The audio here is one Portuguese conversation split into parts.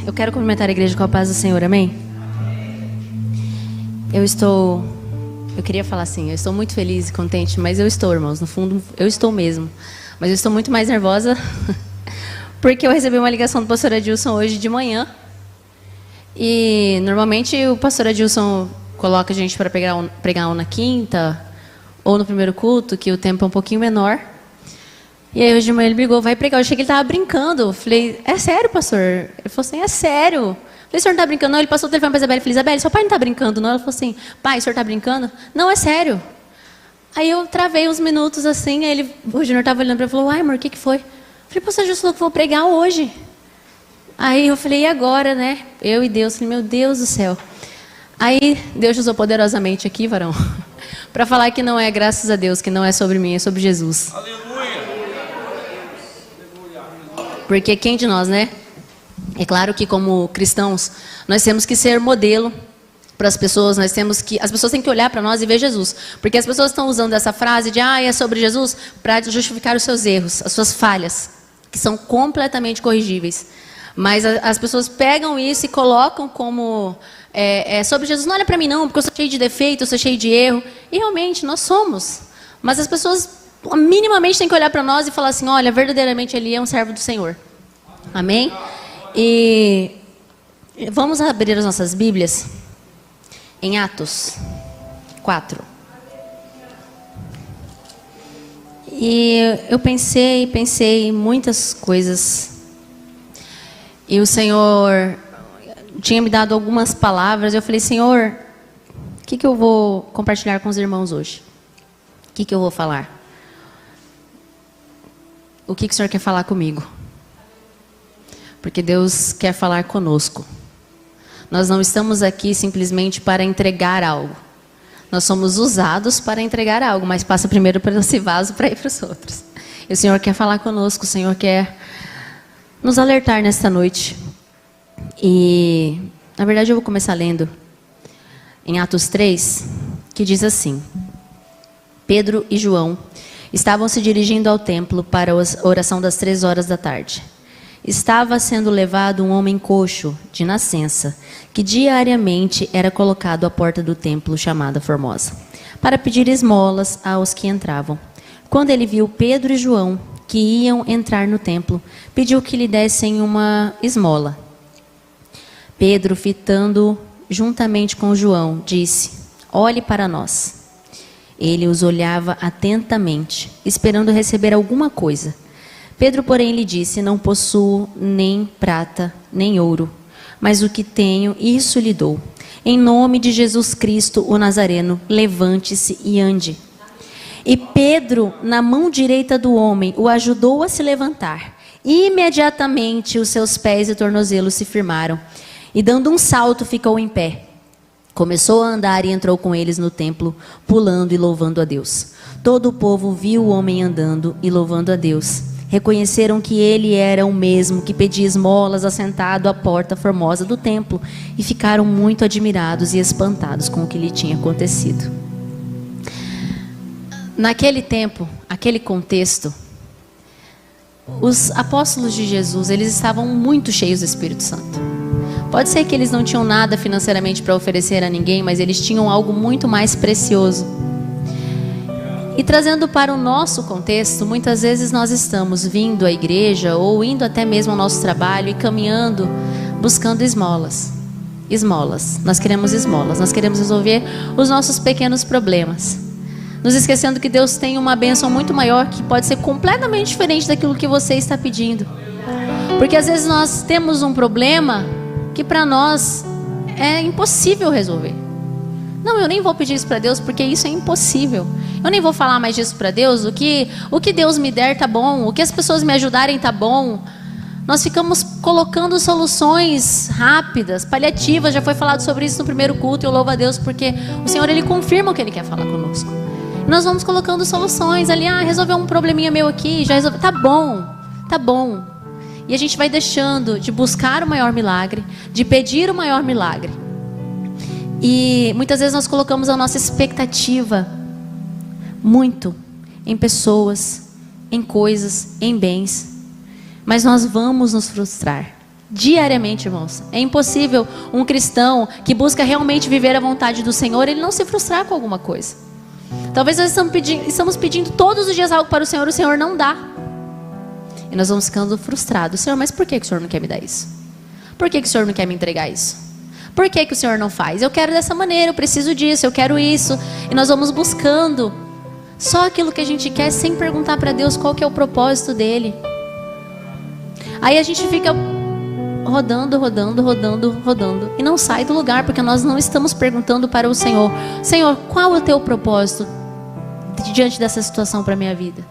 Eu quero cumprimentar a igreja com a paz do Senhor, amém? Eu queria falar assim, eu estou muito feliz e contente, mas eu estou, irmãos, no fundo, eu estou mesmo. Mas eu estou muito mais nervosa, porque eu recebi uma ligação do pastor Adilson hoje de manhã. E normalmente o pastor Adilson coloca a gente para pregar ou na quinta, ou no primeiro culto, que o tempo é um pouquinho menor. E aí hoje de manhã ele brigou, vai pregar. Eu achei que ele estava brincando. Eu falei, é sério, pastor? Ele falou assim, é sério. Eu falei, o senhor não está brincando? Não. Ele passou o telefone para a Isabela e falei, Isabela, seu pai não está brincando, não? Ela falou assim, pai, o senhor está brincando? Não, é sério. Aí eu travei uns minutos assim, aí o Júnior estava olhando para mim e falou, ai, amor, o que foi? Eu falei, pastor, Jesus falou que vou pregar hoje. Aí eu falei, e agora, né? Eu e Deus, falei, meu Deus do céu. Aí Deus usou poderosamente aqui, varão, para falar que não é, graças a Deus, que não é sobre mim, é sobre Jesus. Aleluia. Porque quem de nós, né? É claro que como cristãos, nós temos que ser modelo para as pessoas, as pessoas têm que olhar para nós e ver Jesus. Porque as pessoas estão usando essa frase de, é sobre Jesus, para justificar os seus erros, as suas falhas, que são completamente corrigíveis. Mas as pessoas pegam isso e colocam como, sobre Jesus, não olha para mim não, porque eu sou cheio de defeito, eu sou cheio de erro. E realmente, nós somos. Mas as pessoas minimamente têm que olhar para nós e falar assim, olha, verdadeiramente ele é um servo do Senhor. Amém? E vamos abrir as nossas Bíblias em Atos 4. E eu pensei em muitas coisas. E o Senhor tinha me dado algumas palavras. Eu falei, Senhor, o que eu vou compartilhar com os irmãos hoje? O que eu vou falar? O que o Senhor quer falar comigo? Porque Deus quer falar conosco. Nós não estamos aqui simplesmente para entregar algo. Nós somos usados para entregar algo, mas passa primeiro por esse vaso para ir para os outros. E o Senhor quer falar conosco, o Senhor quer nos alertar nesta noite. E, na verdade, eu vou começar lendo em Atos 3, que diz assim: Pedro e João estavam se dirigindo ao templo para a oração das 3 horas da tarde. Estava sendo levado um homem coxo, de nascença, que diariamente era colocado à porta do templo chamada Formosa, para pedir esmolas aos que entravam. Quando ele viu Pedro e João, que iam entrar no templo, pediu que lhe dessem uma esmola. Pedro, fitando juntamente com João, disse, olhe para nós. Ele os olhava atentamente, esperando receber alguma coisa. Pedro, porém, lhe disse, não possuo nem prata, nem ouro, mas o que tenho, isso lhe dou. Em nome de Jesus Cristo, o Nazareno, levante-se e ande. E Pedro, na mão direita do homem, o ajudou a se levantar. Imediatamente os seus pés e tornozelos se firmaram, e dando um salto ficou em pé. Começou a andar e entrou com eles no templo, pulando e louvando a Deus. Todo o povo viu o homem andando e louvando a Deus. Reconheceram que ele era o mesmo que pedia esmolas assentado à porta formosa do templo e ficaram muito admirados e espantados com o que lhe tinha acontecido. Naquele tempo, aquele contexto, os apóstolos de Jesus, eles estavam muito cheios do Espírito Santo. Pode ser que eles não tinham nada financeiramente para oferecer a ninguém, mas eles tinham algo muito mais precioso. E trazendo para o nosso contexto, muitas vezes nós estamos vindo à igreja ou indo até mesmo ao nosso trabalho e caminhando, buscando esmolas. Esmolas. Nós queremos esmolas. Nós queremos resolver os nossos pequenos problemas. Nos esquecendo que Deus tem uma bênção muito maior que pode ser completamente diferente daquilo que você está pedindo. Porque às vezes nós temos um problema que para nós é impossível resolver. Não, eu nem vou pedir isso para Deus porque isso é impossível. Eu nem vou falar mais disso para Deus. O que Deus me der tá bom. O que as pessoas me ajudarem tá bom. Nós ficamos colocando soluções rápidas, paliativas. Já foi falado sobre isso no primeiro culto. Eu louvo a Deus porque o Senhor, Ele confirma o que Ele quer falar conosco. Nós vamos colocando soluções ali. Resolveu um probleminha meu aqui. Já resolveu. Tá bom, tá bom. E a gente vai deixando de buscar o maior milagre, de pedir o maior milagre. E muitas vezes nós colocamos a nossa expectativa muito em pessoas, em coisas, em bens. Mas nós vamos nos frustrar. Diariamente, irmãos. É impossível um cristão que busca realmente viver a vontade do Senhor, ele não se frustrar com alguma coisa. Talvez nós estamos pedindo todos os dias algo para o Senhor não dá. E nós vamos ficando frustrados. Senhor, mas por que o Senhor não quer me dar isso? Por que o Senhor não quer me entregar isso? Por que o Senhor não faz? Eu quero dessa maneira, eu preciso disso, eu quero isso. E nós vamos buscando só aquilo que a gente quer, sem perguntar para Deus qual que é o propósito dele. Aí a gente fica rodando e não sai do lugar, porque nós não estamos perguntando para o Senhor: Senhor, qual é o teu propósito diante dessa situação para a minha vida?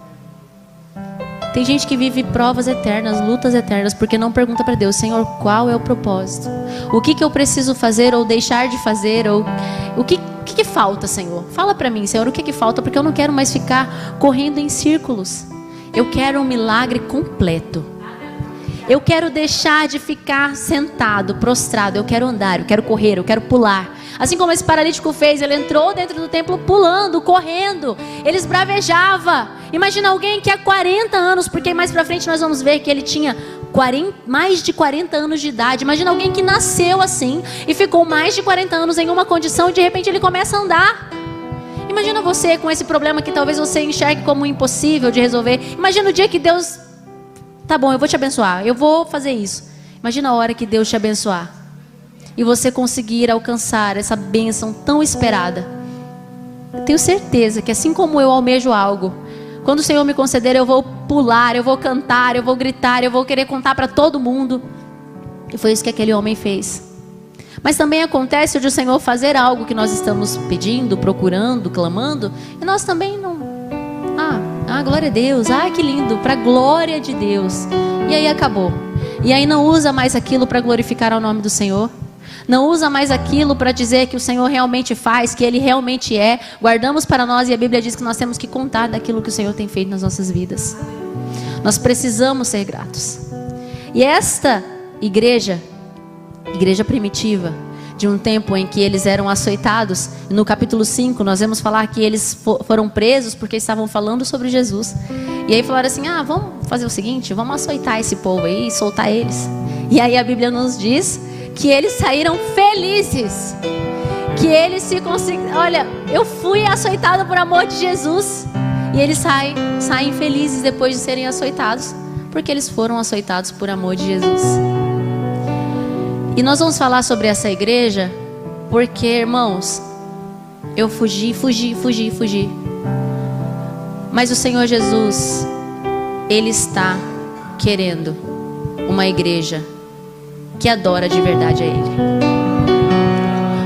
Tem gente que vive provas eternas, lutas eternas, porque não pergunta para Deus: Senhor, qual é o propósito? O que eu preciso fazer ou deixar de fazer? Ou o que falta, Senhor? Fala para mim, Senhor, o que falta? Porque eu não quero mais ficar correndo em círculos. Eu quero um milagre completo. Eu quero deixar de ficar sentado, prostrado. Eu quero andar, eu quero correr, eu quero pular. Assim como esse paralítico fez, ele entrou dentro do templo pulando, correndo. Ele esbravejava. Imagina alguém que há 40 anos, porque mais pra frente nós vamos ver que ele tinha mais de 40 anos de idade. Imagina alguém que nasceu assim e ficou mais de 40 anos em uma condição e de repente ele começa a andar. Imagina você com esse problema que talvez você enxergue como impossível de resolver. Imagina o dia que Deus... Tá bom, eu vou te abençoar, eu vou fazer isso. Imagina a hora que Deus te abençoar e você conseguir alcançar essa bênção tão esperada. Eu tenho certeza que assim como eu almejo algo, quando o Senhor me conceder, eu vou pular, eu vou cantar, eu vou gritar, eu vou querer contar para todo mundo. E foi isso que aquele homem fez. Mas também acontece de o Senhor fazer algo que nós estamos pedindo, procurando, clamando, e nós também não... glória a Deus, que lindo, para a glória de Deus. E aí acabou. E aí não usa mais aquilo para glorificar ao nome do Senhor. Não usa mais aquilo para dizer que o Senhor realmente faz, que Ele realmente é. Guardamos para nós, e a Bíblia diz que nós temos que contar daquilo que o Senhor tem feito nas nossas vidas. Nós precisamos ser gratos. E esta igreja primitiva, de um tempo em que eles eram açoitados, no capítulo 5 nós vamos falar que eles foram presos porque estavam falando sobre Jesus. E aí falaram assim: vamos fazer o seguinte, vamos açoitar esse povo aí e soltar eles. E aí a Bíblia nos diz que eles saíram felizes, que eles se conseguiram. Olha, eu fui açoitado por amor de Jesus. E eles saem felizes depois de serem açoitados, porque eles foram açoitados por amor de Jesus. E nós vamos falar sobre essa igreja, porque, irmãos, eu fugi. Mas o Senhor Jesus, Ele está querendo uma igreja que adora de verdade a Ele.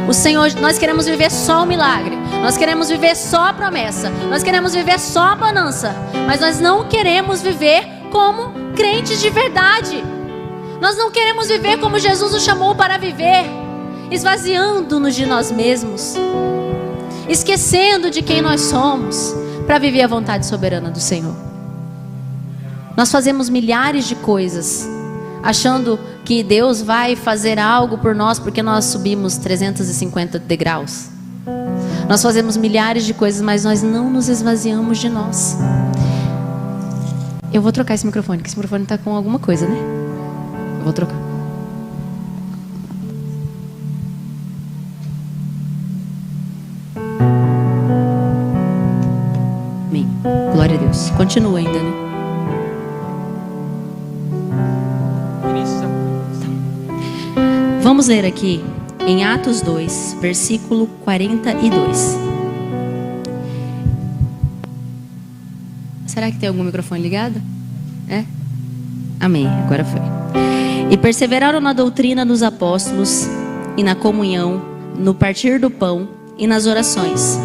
O Senhor, nós queremos viver só o milagre, nós queremos viver só a promessa, nós queremos viver só a bonança, mas nós não queremos viver como crentes de verdade. Nós não queremos viver como Jesus nos chamou para viver, esvaziando-nos de nós mesmos, esquecendo de quem nós somos, para viver a vontade soberana do Senhor. Nós fazemos milhares de coisas, achando que Deus vai fazer algo por nós porque nós subimos 350 degraus. Nós fazemos milhares de coisas, mas nós não nos esvaziamos de nós. Eu vou trocar esse microfone, porque esse microfone está com alguma coisa, né? Eu vou trocar. Amém. Glória a Deus. Continua ainda, né? Vamos ler aqui em Atos 2, versículo 42. Será que tem algum microfone ligado? É? Amém. Agora foi. E perseveraram na doutrina dos apóstolos e na comunhão, no partir do pão e nas orações.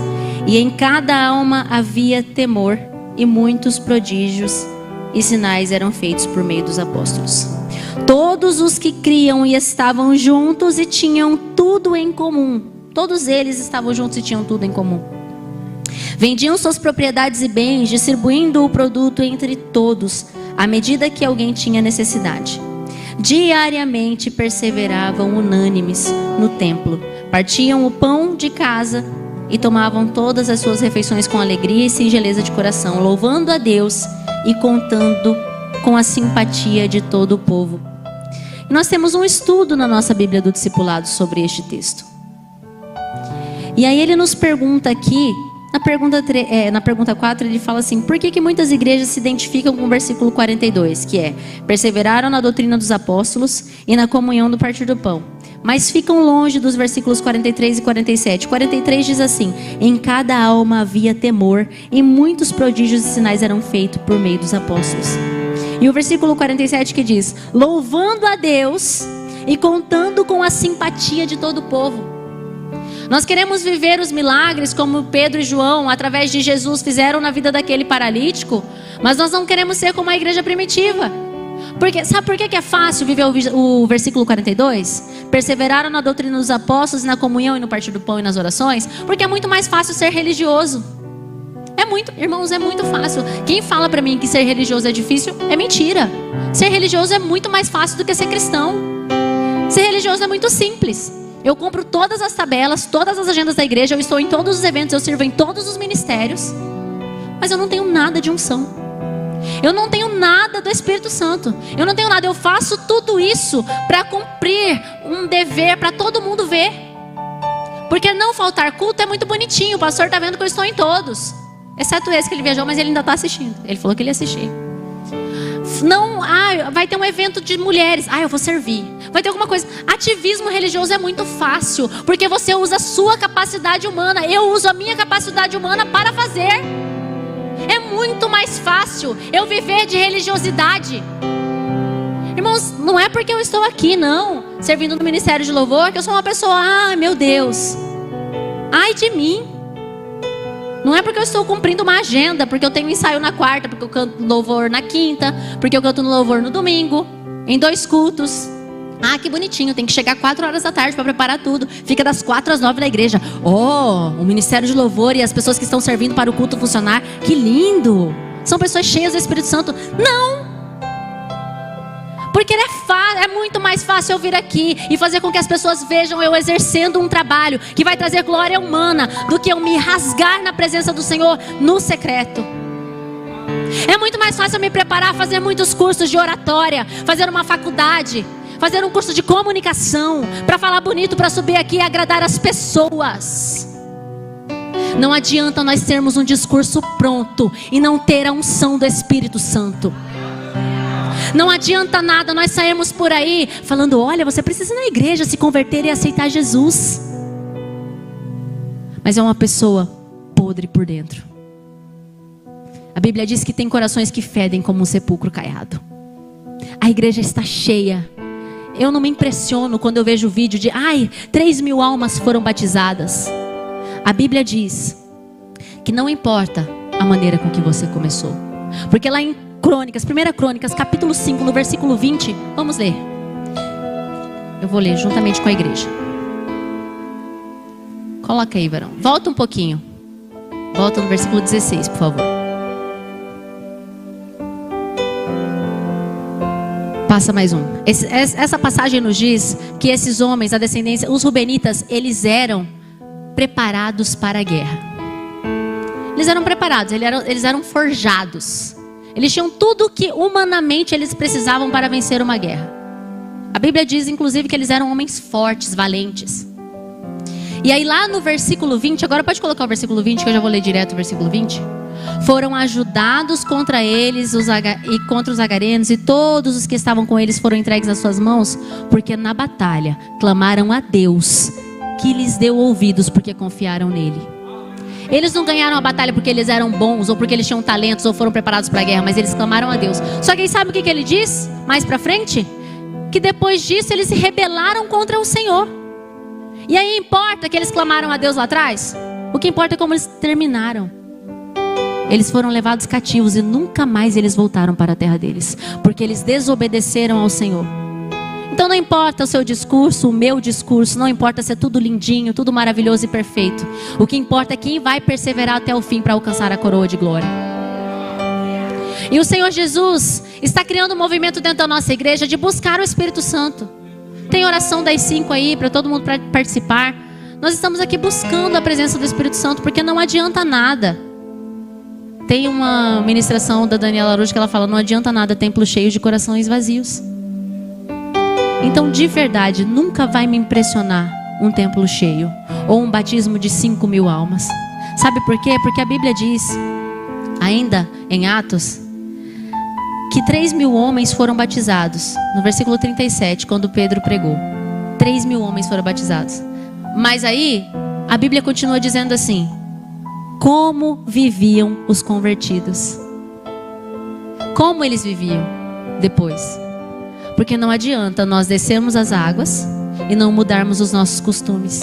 E em cada alma havia temor, e muitos prodígios e sinais eram feitos por meio dos apóstolos. Todos os que criam e estavam juntos e tinham tudo em comum. Todos eles estavam juntos e tinham tudo em comum. Vendiam suas propriedades e bens, distribuindo o produto entre todos, à medida que alguém tinha necessidade. Diariamente perseveravam unânimes no templo, partiam o pão de casa e tomavam todas as suas refeições com alegria e singeleza de coração, louvando a Deus e contando com a simpatia de todo o povo. E nós temos um estudo na nossa Bíblia do Discipulado sobre este texto. E aí ele nos pergunta aqui, na pergunta 4, ele fala assim: por que muitas igrejas se identificam com o versículo 42, que é: perseveraram na doutrina dos apóstolos e na comunhão do partir do pão, mas ficam longe dos versículos 43 e 47. 43 diz assim: em cada alma havia temor, e muitos prodígios e sinais eram feitos por meio dos apóstolos. E o versículo 47 que diz: louvando a Deus e contando com a simpatia de todo o povo. Nós queremos viver os milagres como Pedro e João, através de Jesus, fizeram na vida daquele paralítico, mas nós não queremos ser como a igreja primitiva. Sabe por que é fácil viver o versículo 42? Perseveraram na doutrina dos apóstolos, na comunhão e no partir do pão e nas orações. Porque é muito mais fácil ser religioso. Irmãos, é muito fácil. Quem fala pra mim que ser religioso é difícil, é mentira. Ser religioso é muito mais fácil do que ser cristão. Ser religioso é muito simples. Eu compro todas as tabelas, todas as agendas da igreja, eu estou em todos os eventos, eu sirvo em todos os ministérios, mas eu não tenho nada de unção. Eu não tenho nada do Espírito Santo. Eu não tenho nada. Eu faço tudo isso para cumprir um dever para todo mundo ver. Porque não faltar culto é muito bonitinho. O pastor está vendo que eu estou em todos, exceto esse que ele viajou, mas ele ainda está assistindo. Ele falou que ele ia assistir. Não, vai ter um evento de mulheres, eu vou servir. Vai ter alguma coisa. Ativismo religioso é muito fácil, porque você usa a sua capacidade humana. Eu uso a minha capacidade humana para fazer. É muito mais fácil eu viver de religiosidade. Irmãos, não é porque eu estou aqui, não, servindo no ministério de louvor, que eu sou uma pessoa, meu Deus, ai de mim. Não é porque eu estou cumprindo uma agenda, porque eu tenho ensaio na quarta, porque eu canto louvor na quinta, porque eu canto no louvor no domingo, em 2 cultos. Que bonitinho, tem que chegar 4 horas da tarde para preparar tudo. Fica das 4 às 9 na igreja. O ministério de louvor e as pessoas que estão servindo para o culto funcionar, que lindo! São pessoas cheias do Espírito Santo. Não! Porque é muito mais fácil eu vir aqui e fazer com que as pessoas vejam eu exercendo um trabalho que vai trazer glória humana, do que eu me rasgar na presença do Senhor no secreto. É muito mais fácil eu me preparar, fazer muitos cursos de oratória, fazer uma faculdade, fazer um curso de comunicação, para falar bonito, para subir aqui e agradar as pessoas. Não adianta nós termos um discurso pronto e não ter a unção do Espírito Santo. Não adianta nada nós sairmos por aí falando: olha, você precisa ir na igreja, se converter e aceitar Jesus. Mas é uma pessoa podre por dentro. A Bíblia diz que tem corações que fedem como um sepulcro caiado. A igreja está cheia. Eu não me impressiono quando eu vejo o vídeo de 3.000 almas foram batizadas. A Bíblia diz que não importa a maneira com que você começou. Porque lá em Crônicas, 1 Crônicas, capítulo 5, no versículo 20, vamos ler. Eu vou ler juntamente com a igreja. Coloca aí, varão. Volta um pouquinho. Volta no versículo 16, por favor. Passa mais um. Essa passagem nos diz que esses homens, a descendência, os Rubenitas, eles eram preparados para a guerra. Eles eram preparados, eles eram forjados. Eles tinham tudo que humanamente eles precisavam para vencer uma guerra. A Bíblia diz, inclusive, que eles eram homens fortes, valentes. E aí lá no versículo 20, agora pode colocar o versículo 20, que eu já vou ler direto o versículo 20. Foram ajudados contra eles e contra os agarenos, e todos os que estavam com eles foram entregues nas suas mãos, porque na batalha clamaram a Deus, que lhes deu ouvidos, porque confiaram nele. Eles não ganharam a batalha porque eles eram bons, ou porque eles tinham talentos, ou foram preparados para a guerra, mas eles clamaram a Deus. Só que aí sabe o que ele diz mais para frente? Que depois disso eles se rebelaram contra o Senhor. E aí importa que eles clamaram a Deus lá atrás? O que importa é como eles terminaram. Eles foram levados cativos e nunca mais eles voltaram para a terra deles, porque eles desobedeceram ao Senhor. Então não importa o seu discurso, o meu discurso, não importa se é tudo lindinho, tudo maravilhoso e perfeito. O que importa é quem vai perseverar até o fim para alcançar a coroa de glória. E o Senhor Jesus está criando um movimento dentro da nossa igreja de buscar o Espírito Santo. Tem oração das 5 aí para todo mundo participar. Nós estamos aqui buscando a presença do Espírito Santo, porque não adianta nada. Tem uma ministração da Daniela Araújo que ela fala: não adianta nada templo cheio de corações vazios. Então, de verdade, nunca vai me impressionar um templo cheio ou um batismo de 5.000 almas. Sabe por quê? Porque a Bíblia diz, ainda em Atos, que 3.000 homens foram batizados. No versículo 37, quando Pedro pregou, 3.000 homens foram batizados. Mas aí, a Bíblia continua dizendo assim: como viviam os convertidos? Como eles viviam depois? Porque não adianta nós descermos as águas e não mudarmos os nossos costumes.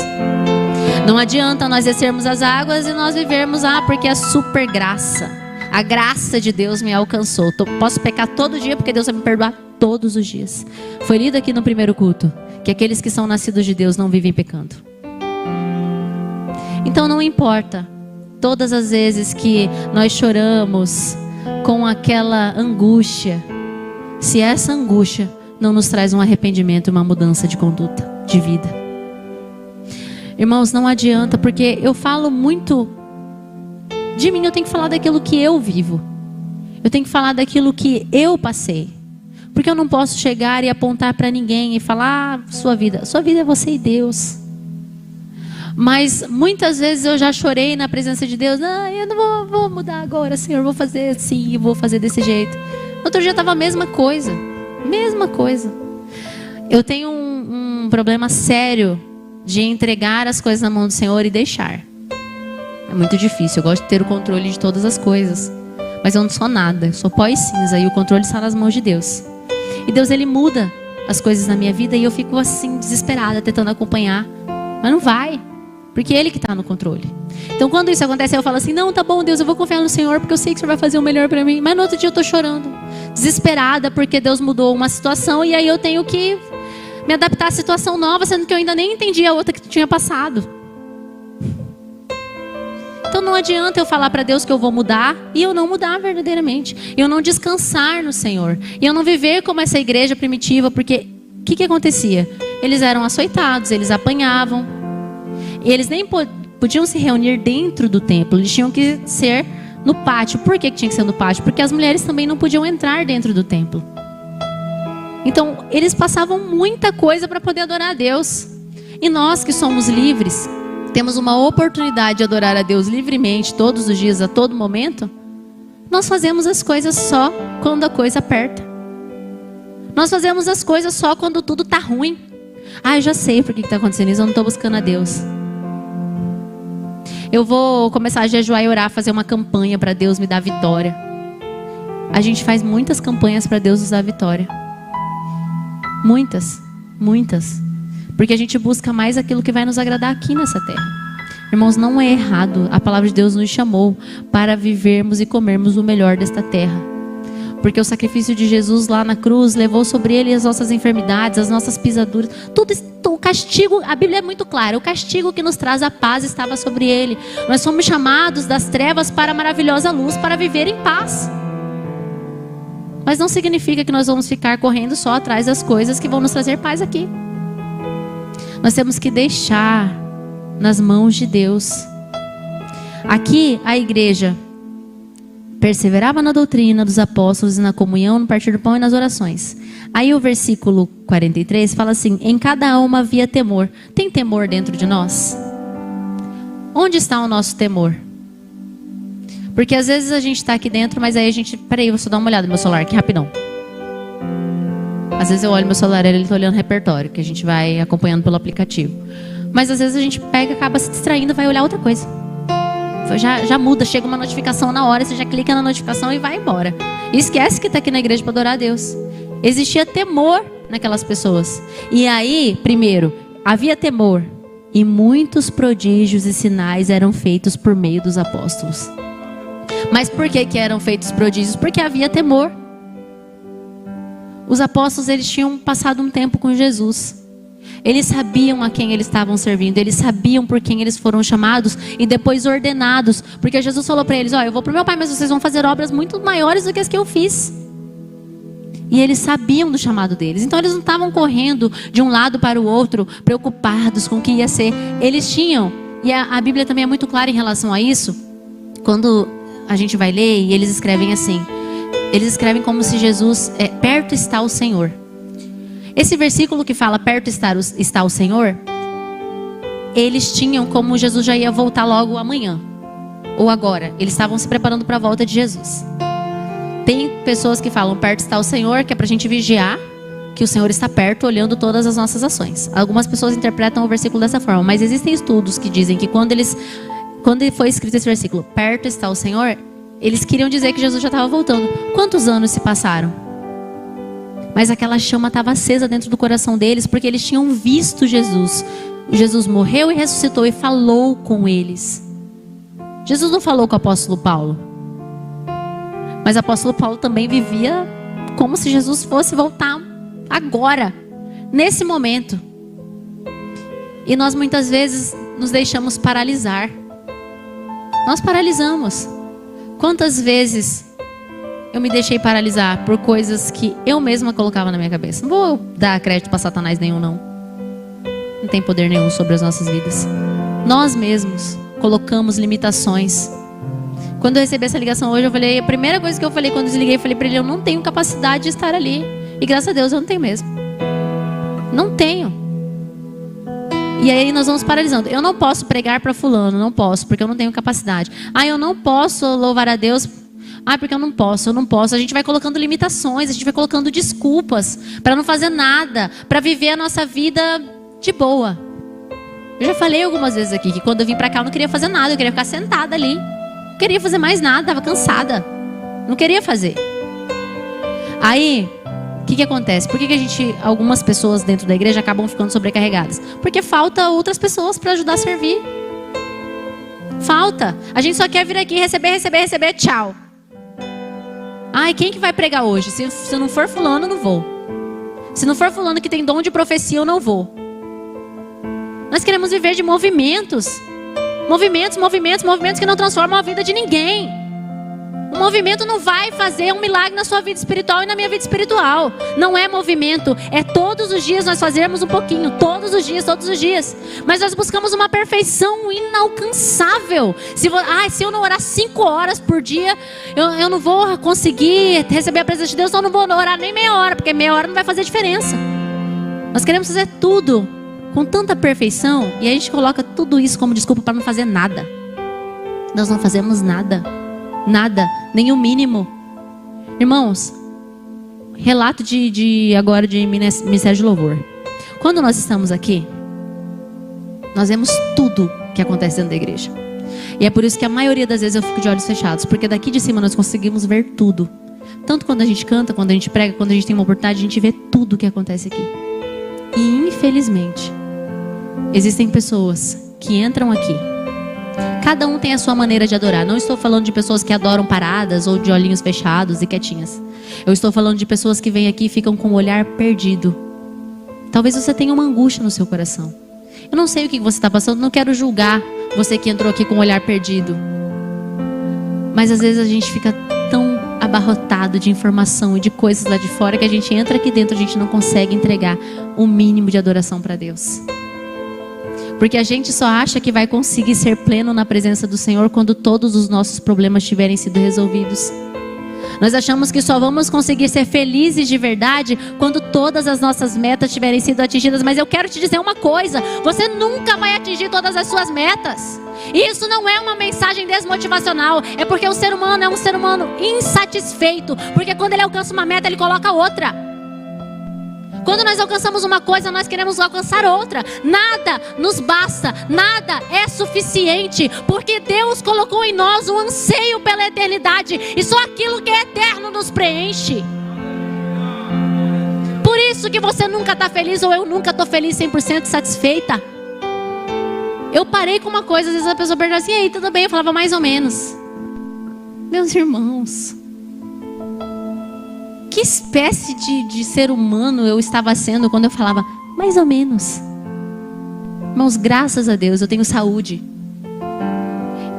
Não adianta nós descermos as águas e nós vivermos, porque é super graça. A graça de Deus me alcançou. Posso pecar todo dia porque Deus vai me perdoar todos os dias. Foi lido aqui no primeiro culto que aqueles que são nascidos de Deus não vivem pecando. Então não importa todas as vezes que nós choramos com aquela angústia, se essa angústia não nos traz um arrependimento e uma mudança de conduta, de vida. Irmãos, não adianta, porque eu falo muito de mim, eu tenho que falar daquilo que eu vivo. Eu tenho que falar daquilo que eu passei. Porque eu não posso chegar e apontar para ninguém e falar, sua vida é você e Deus. Mas muitas vezes eu já chorei na presença de Deus. Eu não vou mudar agora, Senhor, vou fazer assim, vou fazer desse jeito. Outro dia estava a mesma coisa. Mesma coisa. Eu tenho um problema sério de entregar as coisas na mão do Senhor e deixar. É muito difícil. Eu gosto de ter o controle de todas as coisas. Mas eu não sou nada. Eu sou pó e cinza. E o controle está nas mãos de Deus. E Deus, Ele muda as coisas na minha vida. E eu fico assim, desesperada, tentando acompanhar. Mas não vai. Porque Ele que está no controle. Então quando isso acontece, eu falo assim: não, tá bom, Deus, eu vou confiar no Senhor, porque eu sei que o Senhor vai fazer o melhor para mim. Mas no outro dia eu estou chorando, desesperada, porque Deus mudou uma situação. E aí eu tenho que me adaptar à situação nova, sendo que eu ainda nem entendi a outra que tinha passado. Então não adianta eu falar para Deus que eu vou mudar e eu não mudar verdadeiramente. E eu não descansar no Senhor. E eu não viver como essa igreja primitiva, porque o que acontecia? Eles eram açoitados, eles apanhavam. E eles nem podiam se reunir dentro do templo, eles tinham que ser no pátio. Por que tinha que ser no pátio? Porque as mulheres também não podiam entrar dentro do templo. Então, eles passavam muita coisa para poder adorar a Deus. E nós que somos livres, temos uma oportunidade de adorar a Deus livremente, todos os dias, a todo momento. Nós fazemos as coisas só quando a coisa aperta. Nós fazemos as coisas só quando tudo está ruim. Eu já sei por que está acontecendo isso, eu não estou buscando a Deus. Eu vou começar a jejuar e orar, fazer uma campanha para Deus me dar vitória. A gente faz muitas campanhas para Deus nos dar vitória. Muitas. Porque a gente busca mais aquilo que vai nos agradar aqui nessa terra. Irmãos, não é errado. A palavra de Deus nos chamou para vivermos e comermos o melhor desta terra. Porque o sacrifício de Jesus lá na cruz levou sobre ele as nossas enfermidades, as nossas pisaduras. Tudo, o castigo, a Bíblia é muito clara. O castigo que nos traz a paz estava sobre ele. Nós somos chamados das trevas para a maravilhosa luz, para viver em paz. Mas não significa que nós vamos ficar correndo só atrás das coisas que vão nos trazer paz aqui. Nós temos que deixar nas mãos de Deus. Aqui a igreja perseverava na doutrina dos apóstolos e na comunhão, no partir do pão e nas orações. Aí o versículo 43 fala assim: em cada alma havia temor. Tem temor dentro de nós? Onde está o nosso temor? Porque às vezes a gente está aqui dentro, mas aí a gente... Peraí, vou só dar uma olhada no meu celular aqui, rapidão. Às vezes eu olho meu celular e ele está olhando o repertório, que a gente vai acompanhando pelo aplicativo. Mas às vezes a gente pega, acaba se distraindo, vai olhar outra coisa. Já muda, chega uma notificação na hora, você já clica na notificação e vai embora. E esquece que está aqui na igreja para adorar a Deus. Existia temor naquelas pessoas. E aí, primeiro, havia temor. E muitos prodígios e sinais eram feitos por meio dos apóstolos. Mas por que eram feitos prodígios? Porque havia temor. Os apóstolos, eles tinham passado um tempo com Jesus. Eles sabiam a quem eles estavam servindo. Eles sabiam por quem eles foram chamados e depois ordenados. Porque Jesus falou para eles: eu vou para o meu Pai, mas vocês vão fazer obras muito maiores do que as que eu fiz. E eles sabiam do chamado deles. Então eles não estavam correndo de um lado para o outro, preocupados com o que ia ser. Eles tinham, e a Bíblia também é muito clara em relação a isso. Quando a gente vai ler, e eles escrevem assim. Eles escrevem como se Jesus, perto está o Senhor. Esse versículo que fala perto está o Senhor, eles tinham como Jesus já ia voltar logo amanhã ou agora. Eles estavam se preparando para a volta de Jesus. Tem pessoas que falam perto está o Senhor, que é para a gente vigiar que o Senhor está perto, olhando todas as nossas ações. Algumas pessoas interpretam o versículo dessa forma, mas existem estudos que dizem que quando foi escrito esse versículo, perto está o Senhor, eles queriam dizer que Jesus já estava voltando. Quantos anos se passaram? Mas aquela chama estava acesa dentro do coração deles, porque eles tinham visto Jesus. Jesus morreu e ressuscitou e falou com eles. Jesus não falou com o apóstolo Paulo, mas o apóstolo Paulo também vivia como se Jesus fosse voltar agora, nesse momento. E nós muitas vezes nos deixamos paralisar. Nós paralisamos. Quantas vezes eu me deixei paralisar por coisas que eu mesma colocava na minha cabeça? Não vou dar crédito para Satanás nenhum, não. Não tem poder nenhum sobre as nossas vidas. Nós mesmos colocamos limitações. Quando eu recebi essa ligação hoje, a primeira coisa que eu falei quando desliguei, eu falei para ele, eu não tenho capacidade de estar ali. E graças a Deus eu não tenho mesmo. Não tenho. E aí nós vamos paralisando. Eu não posso pregar para fulano, não posso, porque eu não tenho capacidade. Eu não posso louvar a Deus, porque eu não posso. A gente vai colocando limitações, a gente vai colocando desculpas para não fazer nada, para viver a nossa vida de boa. Eu já falei algumas vezes aqui que quando eu vim para cá eu não queria fazer nada, eu queria ficar sentada ali. Não queria fazer mais nada, estava cansada. Não queria fazer. Aí, o que acontece? Por que algumas pessoas dentro da igreja acabam ficando sobrecarregadas? Porque falta outras pessoas para ajudar a servir. Falta. A gente só quer vir aqui, receber, tchau. Quem que vai pregar hoje? Se não for fulano, eu não vou. Se não for fulano que tem dom de profecia, eu não vou. Nós queremos viver de movimentos. Movimentos que não transformam a vida de ninguém. O movimento não vai fazer um milagre na sua vida espiritual e na minha vida espiritual. Não é movimento, é todos os dias nós fazermos um pouquinho, todos os dias. Mas nós buscamos uma perfeição inalcançável. Se eu não orar 5 horas por dia, eu não vou conseguir receber a presença de Deus, então eu não vou orar nem meia hora, porque meia hora não vai fazer diferença. Nós queremos fazer tudo com tanta perfeição e a gente coloca tudo isso como desculpa para não fazer nada. Nós não fazemos nada. Nada, nem o mínimo. Irmãos, relato agora de Ministério de Louvor. Quando nós estamos aqui, nós vemos tudo que acontece dentro da igreja. E é por isso que a maioria das vezes eu fico de olhos fechados, porque daqui de cima nós conseguimos ver tudo. Tanto quando a gente canta, quando a gente prega, quando a gente tem uma oportunidade, a gente vê tudo que acontece aqui. E infelizmente, existem pessoas que entram aqui. Cada um tem a sua maneira de adorar. Não estou falando de pessoas que adoram paradas ou de olhinhos fechados e quietinhas. Eu estou falando de pessoas que vêm aqui e ficam com o olhar perdido. Talvez você tenha uma angústia no seu coração. Eu não sei o que você está passando, não quero julgar você que entrou aqui com o olhar perdido. Mas às vezes a gente fica tão abarrotado de informação e de coisas lá de fora que a gente entra aqui dentro, a gente não consegue entregar o mínimo de adoração para Deus. Porque a gente só acha que vai conseguir ser pleno na presença do Senhor quando todos os nossos problemas tiverem sido resolvidos. Nós achamos que só vamos conseguir ser felizes de verdade quando todas as nossas metas tiverem sido atingidas. Mas eu quero te dizer uma coisa: você nunca vai atingir todas as suas metas. E isso não é uma mensagem desmotivacional. É porque o ser humano é um ser humano insatisfeito. Porque quando ele alcança uma meta, ele coloca outra. Quando nós alcançamos uma coisa, nós queremos alcançar outra. Nada nos basta, nada é suficiente, porque Deus colocou em nós um anseio pela eternidade, e só aquilo que é eterno nos preenche. Por isso que você nunca está feliz, ou eu nunca estou feliz 100% satisfeita. Eu parei com uma coisa, às vezes a pessoa perguntava assim: e aí, tudo bem? Eu falava mais ou menos. Meus irmãos, que espécie de ser humano eu estava sendo quando eu falava mais ou menos? Irmãos, graças a Deus eu tenho saúde.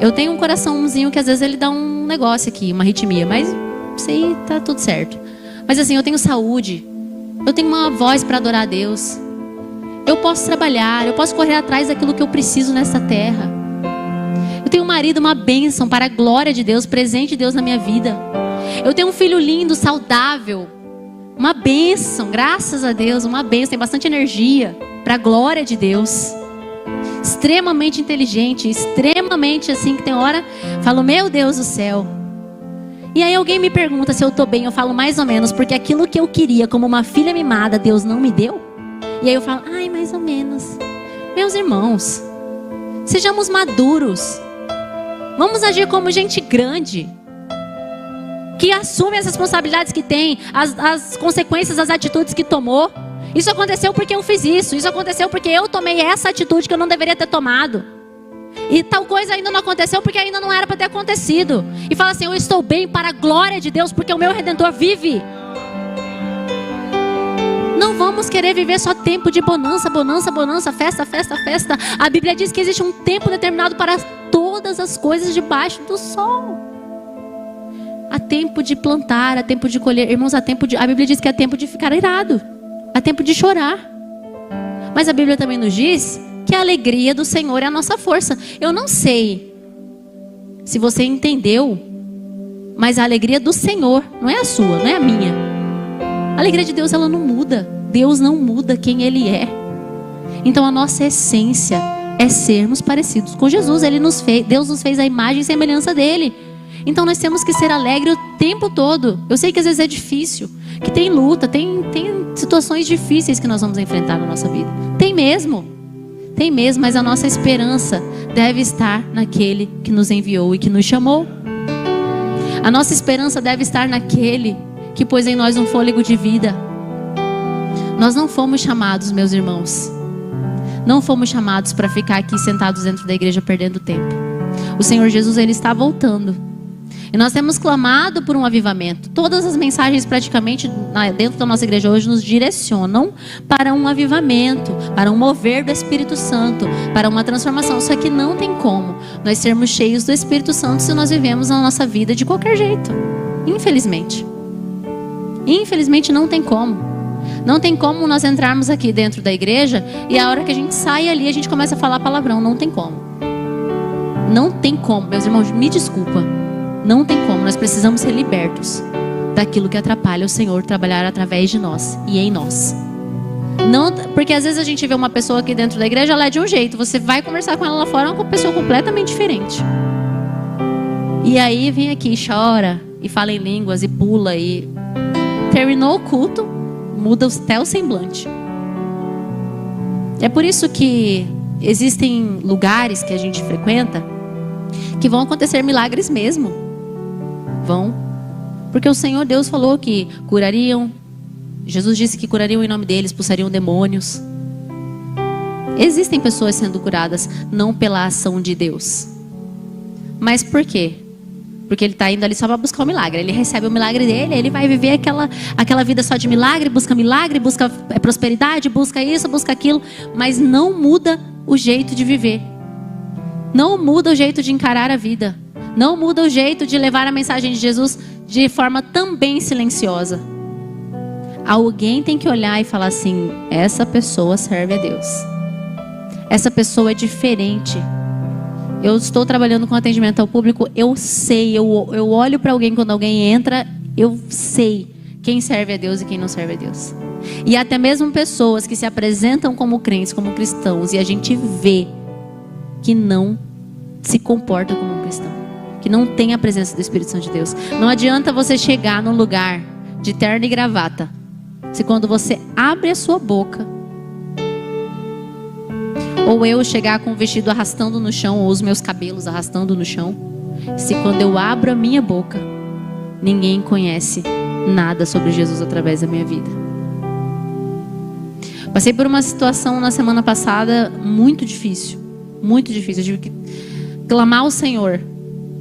Eu tenho um coraçãozinho que às vezes ele dá um negócio aqui, uma arritmia, mas isso aí tá tudo certo. Mas assim, eu tenho saúde, eu tenho uma voz para adorar a Deus, eu posso trabalhar, eu posso correr atrás daquilo que eu preciso nessa terra. Eu tenho um marido, uma bênção para a glória de Deus, presente de Deus na minha vida. Eu tenho um filho lindo, saudável, Uma bênção, graças a Deus, uma bênção, tem bastante energia, para a glória de Deus. Extremamente inteligente, extremamente assim, que tem hora, falo, meu Deus do céu. E aí alguém me pergunta se eu tô bem, eu falo mais ou menos, porque aquilo que eu queria como uma filha mimada, Deus não me deu. E aí eu falo, ai, mais ou menos. Meus irmãos, sejamos maduros. Vamos agir como gente grande, que assume as responsabilidades que tem, as consequências das atitudes que tomou. Isso aconteceu porque eu fiz isso. Isso aconteceu porque eu tomei essa atitude que eu não deveria ter tomado. E tal coisa ainda não aconteceu porque ainda não era para ter acontecido. E fala assim, eu estou bem para a glória de Deus, porque o meu Redentor vive. Não vamos querer viver só tempo de bonança, bonança, bonança, festa, festa, festa. A Bíblia diz que existe um tempo determinado para todas as coisas debaixo do sol. Há tempo de plantar, há tempo de colher. Irmãos, a Bíblia diz que há tempo de ficar irado. Há tempo de chorar. Mas a Bíblia também nos diz que a alegria do Senhor é a nossa força. Eu não sei se você entendeu, mas a alegria do Senhor não é a sua, não é a minha. A alegria de Deus, ela não muda. Deus não muda quem Ele é. Então a nossa essência é sermos parecidos com Jesus. Deus nos fez a imagem e semelhança dEle. Então nós temos que ser alegres o tempo todo. Eu sei que às vezes é difícil, que tem luta, tem situações difíceis que nós vamos enfrentar na nossa vida. Tem mesmo, mas a nossa esperança deve estar naquele que nos enviou e que nos chamou. A nossa esperança deve estar naquele que pôs em nós um fôlego de vida. Nós não fomos chamados, meus irmãos, não fomos chamados para ficar aqui sentados dentro da igreja perdendo tempo. O Senhor Jesus, Ele está voltando. E nós temos clamado por um avivamento. Todas as mensagens praticamente dentro da nossa igreja hoje nos direcionam para um avivamento, para um mover do Espírito Santo, para uma transformação. Só que não tem como nós sermos cheios do Espírito Santo se nós vivemos a nossa vida de qualquer jeito. Infelizmente. Infelizmente não tem como. Não tem como nós entrarmos aqui dentro da igreja e a hora que a gente sai ali a gente começa a falar palavrão. Não tem como. Não tem como. Meus irmãos, me desculpa. Não tem como, nós precisamos ser libertos daquilo que atrapalha o Senhor trabalhar através de nós e em nós. Não, porque às vezes a gente vê uma pessoa aqui dentro da igreja, ela é de um jeito, você vai conversar com ela lá fora, é uma pessoa completamente diferente. E aí vem aqui, chora, e fala em línguas, e pula, e terminou o culto, muda até o semblante. É por isso que existem lugares que a gente frequenta que vão acontecer milagres mesmo. Vão. Porque o Senhor Deus falou que curariam. Jesus disse que curariam em nome dele, expulsariam demônios. Existem pessoas sendo curadas, não pela ação de Deus. Mas por quê? Porque ele está indo ali só para buscar o milagre. Ele recebe o milagre dele, ele vai viver aquela vida só de milagre, busca prosperidade, busca isso, busca aquilo. Mas não muda o jeito de viver. Não muda o jeito de encarar a vida. Não muda o jeito de levar a mensagem de Jesus de forma também silenciosa. Alguém tem que olhar e falar assim, essa pessoa serve a Deus. Essa pessoa é diferente. Eu estou trabalhando com atendimento ao público, eu sei, eu olho para alguém quando alguém entra, eu sei quem serve a Deus e quem não serve a Deus. E até mesmo pessoas que se apresentam como crentes, como cristãos, e a gente vê que não se comportam como um cristão. Que não tem a presença do Espírito Santo de Deus. Não adianta você chegar num lugar de terno e gravata, se quando você abre a sua boca, ou eu chegar com o vestido arrastando no chão, ou os meus cabelos arrastando no chão, se quando eu abro a minha boca, ninguém conhece nada sobre Jesus através da minha vida. Passei por uma situação na semana passada muito difícil. Muito difícil. Eu tive que clamar ao Senhor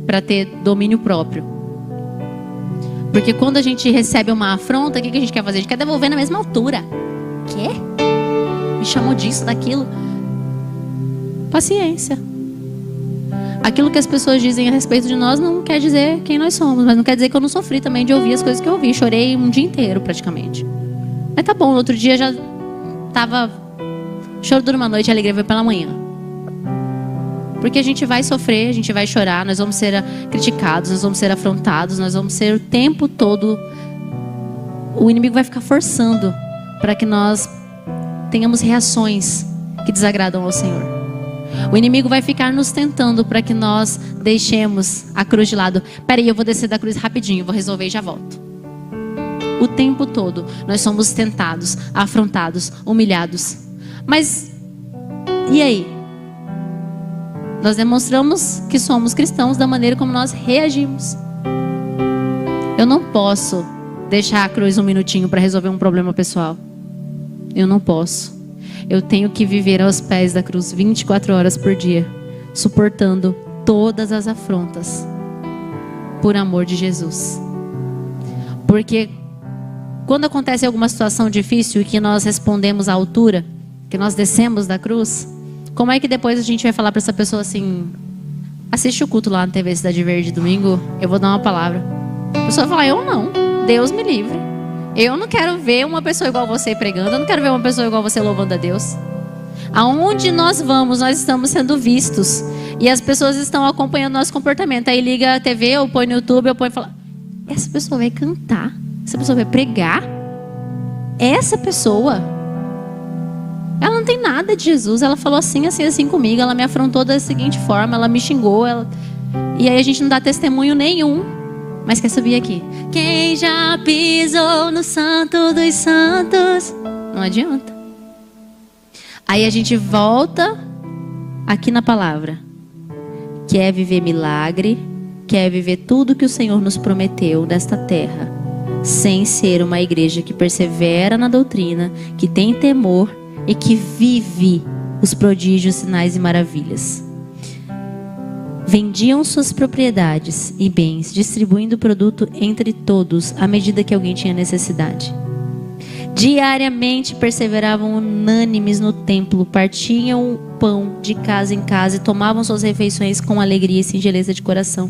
para ter domínio próprio. Porque quando a gente recebe uma afronta, o que a gente quer fazer? A gente quer devolver na mesma altura. Quê? Me chamou disso, daquilo. Paciência. Aquilo que as pessoas dizem a respeito de nós não quer dizer quem nós somos. Mas não quer dizer que eu não sofri também de ouvir as coisas que eu ouvi. Chorei um dia inteiro praticamente. Mas tá bom, no outro dia já tava... Choro dura uma noite, a alegria veio pela manhã. Porque a gente vai sofrer, a gente vai chorar, nós vamos ser criticados, nós vamos ser afrontados, nós vamos ser o tempo todo o inimigo vai ficar forçando para que nós tenhamos reações que desagradam ao Senhor. O inimigo vai ficar nos tentando para que nós deixemos a cruz de lado. Peraí, eu vou descer da cruz rapidinho, vou resolver e já volto. O tempo todo nós somos tentados, afrontados, humilhados. Mas e aí? Nós demonstramos que somos cristãos da maneira como nós reagimos. Eu não posso deixar a cruz um minutinho para resolver um problema pessoal. Eu não posso. Eu tenho que viver aos pés da cruz 24 horas por dia, suportando todas as afrontas por amor de Jesus. Porque quando acontece alguma situação difícil e que nós respondemos à altura, que nós descemos da cruz, como é que depois a gente vai falar para essa pessoa assim: assiste o culto lá na TV Cidade Verde domingo, eu vou dar uma palavra. A pessoa vai falar: eu não, Deus me livre. Eu não quero ver uma pessoa igual você pregando, eu não quero ver uma pessoa igual você louvando a Deus. Aonde nós vamos, nós estamos sendo vistos. E as pessoas estão acompanhando nosso comportamento. Aí liga a TV, ou põe no YouTube, ou põe e fala: essa pessoa vai cantar, essa pessoa vai pregar. Essa pessoa, ela não tem nada de Jesus. Ela falou assim, assim, assim comigo. Ela me afrontou da seguinte forma, ela me xingou. E aí a gente não dá testemunho nenhum. Mas quer subir aqui? Quem já pisou no Santo dos Santos? Não adianta. Aí a gente volta aqui na palavra. Quer viver milagre, quer viver tudo que o Senhor nos prometeu desta terra, sem ser uma igreja que persevera na doutrina, que tem temor e que vive os prodígios, sinais e maravilhas. Vendiam suas propriedades e bens, distribuindo o produto entre todos, à medida que alguém tinha necessidade. Diariamente perseveravam unânimes no templo, partiam o pão de casa em casa e tomavam suas refeições com alegria e singeleza de coração.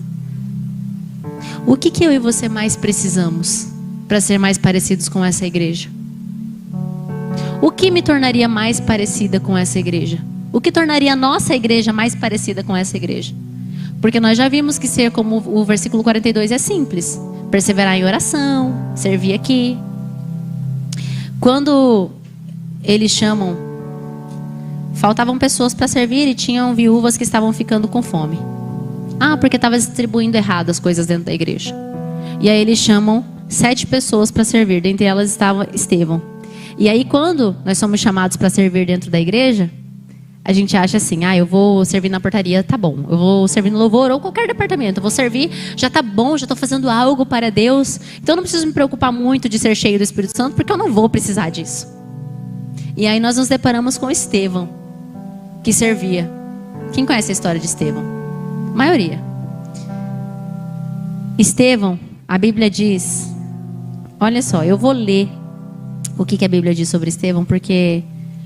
O que eu e você mais precisamos para ser mais parecidos com essa igreja? O que me tornaria mais parecida com essa igreja? O que tornaria a nossa igreja mais parecida com essa igreja? Porque nós já vimos que ser como o versículo 42 é simples. Perseverar em oração, servir aqui. Quando eles chamam, faltavam pessoas para servir e tinham viúvas que estavam ficando com fome. Porque estava distribuindo errado as coisas dentro da igreja. E aí eles chamam 7 pessoas para servir. Dentre elas estava Estevão. E aí quando nós somos chamados para servir dentro da igreja, a gente acha assim: eu vou servir na portaria, tá bom. Eu vou servir no louvor ou qualquer departamento. Eu vou servir, já tá bom, já estou fazendo algo para Deus. Então eu não preciso me preocupar muito de ser cheio do Espírito Santo, porque eu não vou precisar disso. E aí nós nos deparamos com Estevão, que servia. Quem conhece a história de Estevão? A maioria. Estevão, a Bíblia diz... Olha só, eu vou ler o que a Bíblia diz sobre Estevão, porque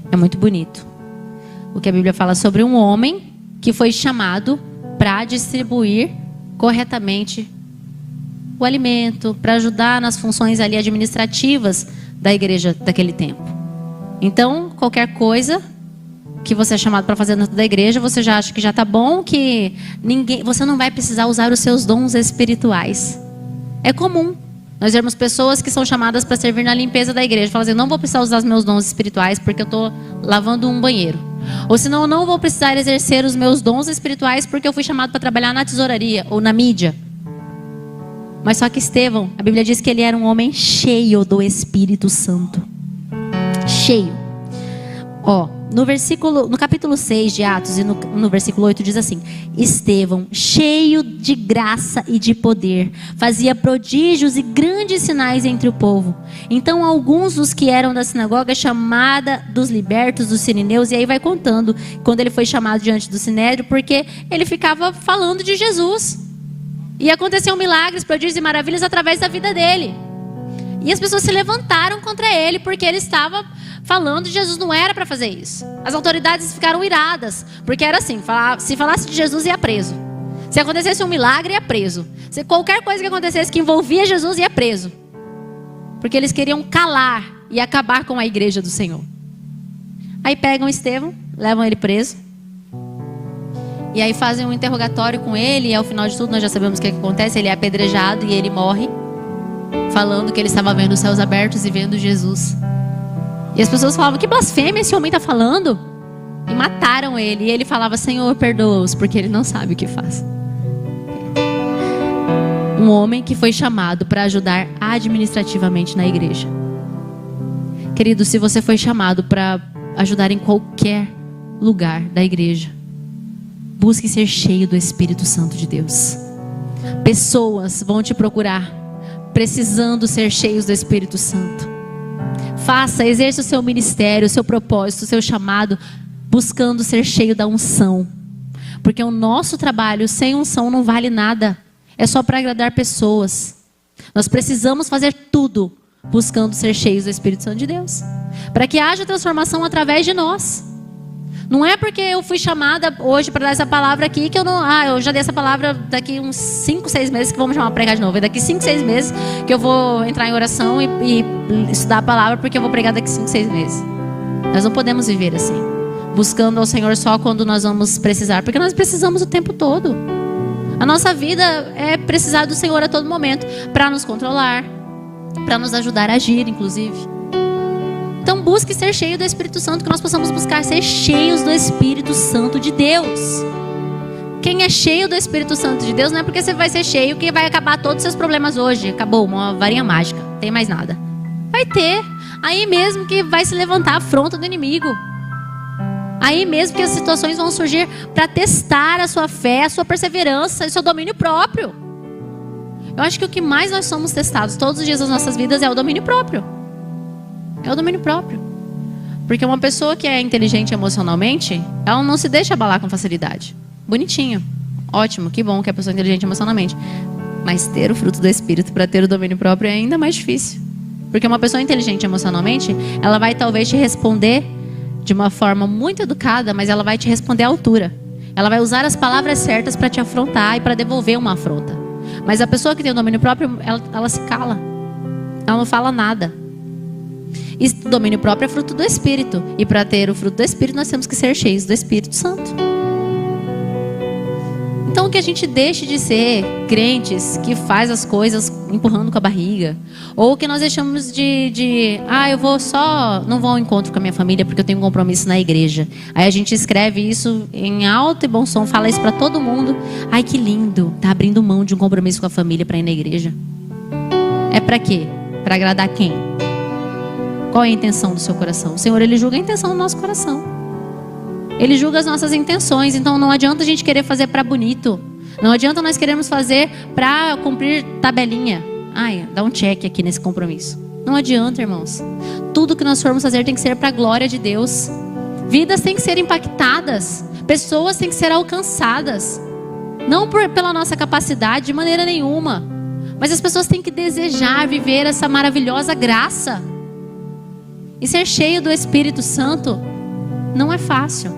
é muito bonito. O que a Bíblia fala sobre um homem que foi chamado para distribuir corretamente o alimento, para ajudar nas funções ali administrativas da igreja daquele tempo. Então, qualquer coisa que você é chamado para fazer dentro da igreja, você já acha que já está bom, que você não vai precisar usar os seus dons espirituais. É comum nós vemos pessoas que são chamadas para servir na limpeza da igreja. Falam assim: não vou precisar usar os meus dons espirituais porque eu estou lavando um banheiro. Ou senão, eu não vou precisar exercer os meus dons espirituais porque eu fui chamado para trabalhar na tesouraria ou na mídia. Mas só que Estevão, a Bíblia diz que ele era um homem cheio do Espírito Santo. Cheio. No capítulo 6 de Atos e no versículo 8 diz assim: Estevão, cheio de graça e de poder, fazia prodígios e grandes sinais entre o povo. Então alguns dos que eram da sinagoga chamada dos libertos, dos sirineus, e aí vai contando quando ele foi chamado diante do sinédrio, porque ele ficava falando de Jesus. E aconteciam milagres, prodígios e maravilhas através da vida dele. E as pessoas se levantaram contra ele porque ele estava falando de Jesus. Não era para fazer isso. As autoridades ficaram iradas, porque era assim: se falasse de Jesus, ia preso. Se acontecesse um milagre, ia preso. Se qualquer coisa que acontecesse que envolvia Jesus, ia preso. Porque eles queriam calar e acabar com a igreja do Senhor. Aí pegam Estevão, levam ele preso. E aí fazem um interrogatório com ele. E ao final de tudo nós já sabemos o que acontece. Ele é apedrejado e ele morre. falando que ele estava vendo os céus abertos e vendo Jesus. E as pessoas falavam: que blasfêmia esse homem está falando? E mataram ele. E ele falava: Senhor, perdoa-os, porque ele não sabe o que faz. Um homem que foi chamado para ajudar administrativamente na igreja. Querido, se você foi chamado para ajudar em qualquer lugar da igreja, busque ser cheio do Espírito Santo de Deus. Pessoas vão te procurar precisando ser cheios do Espírito Santo. Exerça o seu ministério, o seu propósito, o seu chamado, buscando ser cheio da unção. Porque o nosso trabalho sem unção não vale nada. É só para agradar pessoas. Nós precisamos fazer tudo buscando ser cheios do Espírito Santo de Deus, para que haja transformação através de nós. Não é porque eu fui chamada hoje para dar essa palavra aqui que eu não... eu já dei essa palavra daqui uns 5, 6 meses que vamos chamar para pregar de novo. É daqui 5, 6 meses que eu vou entrar em oração e estudar a palavra, porque eu vou pregar daqui 5, 6 meses. Nós não podemos viver assim, buscando ao Senhor só quando nós vamos precisar, porque nós precisamos o tempo todo. A nossa vida é precisar do Senhor a todo momento, para nos controlar, para nos ajudar a agir, inclusive. Então busque ser cheio do Espírito Santo, que nós possamos buscar ser cheios do Espírito Santo de Deus. Quem é cheio do Espírito Santo de Deus, não é porque você vai ser cheio que vai acabar todos os seus problemas hoje. Acabou, uma varinha mágica, não tem mais nada. Vai ter, aí mesmo que vai se levantar a afronta do inimigo. Aí mesmo que as situações vão surgir para testar a sua fé, a sua perseverança e seu domínio próprio. Eu acho que o que mais nós somos testados todos os dias das nossas vidas é o domínio próprio. É o domínio próprio. Porque uma pessoa que é inteligente emocionalmente, ela não se deixa abalar com facilidade. Bonitinho, ótimo, que bom que a pessoa é inteligente emocionalmente. Mas ter o fruto do Espírito para ter o domínio próprio é ainda mais difícil. Porque uma pessoa inteligente emocionalmente, ela vai talvez te responder de uma forma muito educada, mas ela vai te responder à altura. Ela vai usar as palavras certas para te afrontar e para devolver uma afronta. Mas a pessoa que tem o domínio próprio, ela se cala. Ela não fala nada. E o domínio próprio é fruto do Espírito. E para ter o fruto do Espírito, nós temos que ser cheios do Espírito Santo. Então que a gente deixe de ser crentes que faz as coisas empurrando com a barriga. Ou que nós deixamos eu vou só, não vou ao encontro com a minha família porque eu tenho um compromisso na igreja. Aí a gente escreve isso em alto e bom som, fala isso para todo mundo. Ai, que lindo, tá abrindo mão de um compromisso com a família para ir na igreja. É para quê? Para agradar quem? Qual é a intenção do seu coração? O Senhor, Ele julga a intenção do nosso coração. Ele julga as nossas intenções. Então não adianta a gente querer fazer para bonito. Não adianta nós queremos fazer para cumprir tabelinha. Dá um check aqui nesse compromisso. Não adianta, irmãos. Tudo que nós formos fazer tem que ser para a glória de Deus. Vidas têm que ser impactadas. Pessoas têm que ser alcançadas. Não pela nossa capacidade, de maneira nenhuma. Mas as pessoas têm que desejar viver essa maravilhosa graça. E ser cheio do Espírito Santo não é fácil.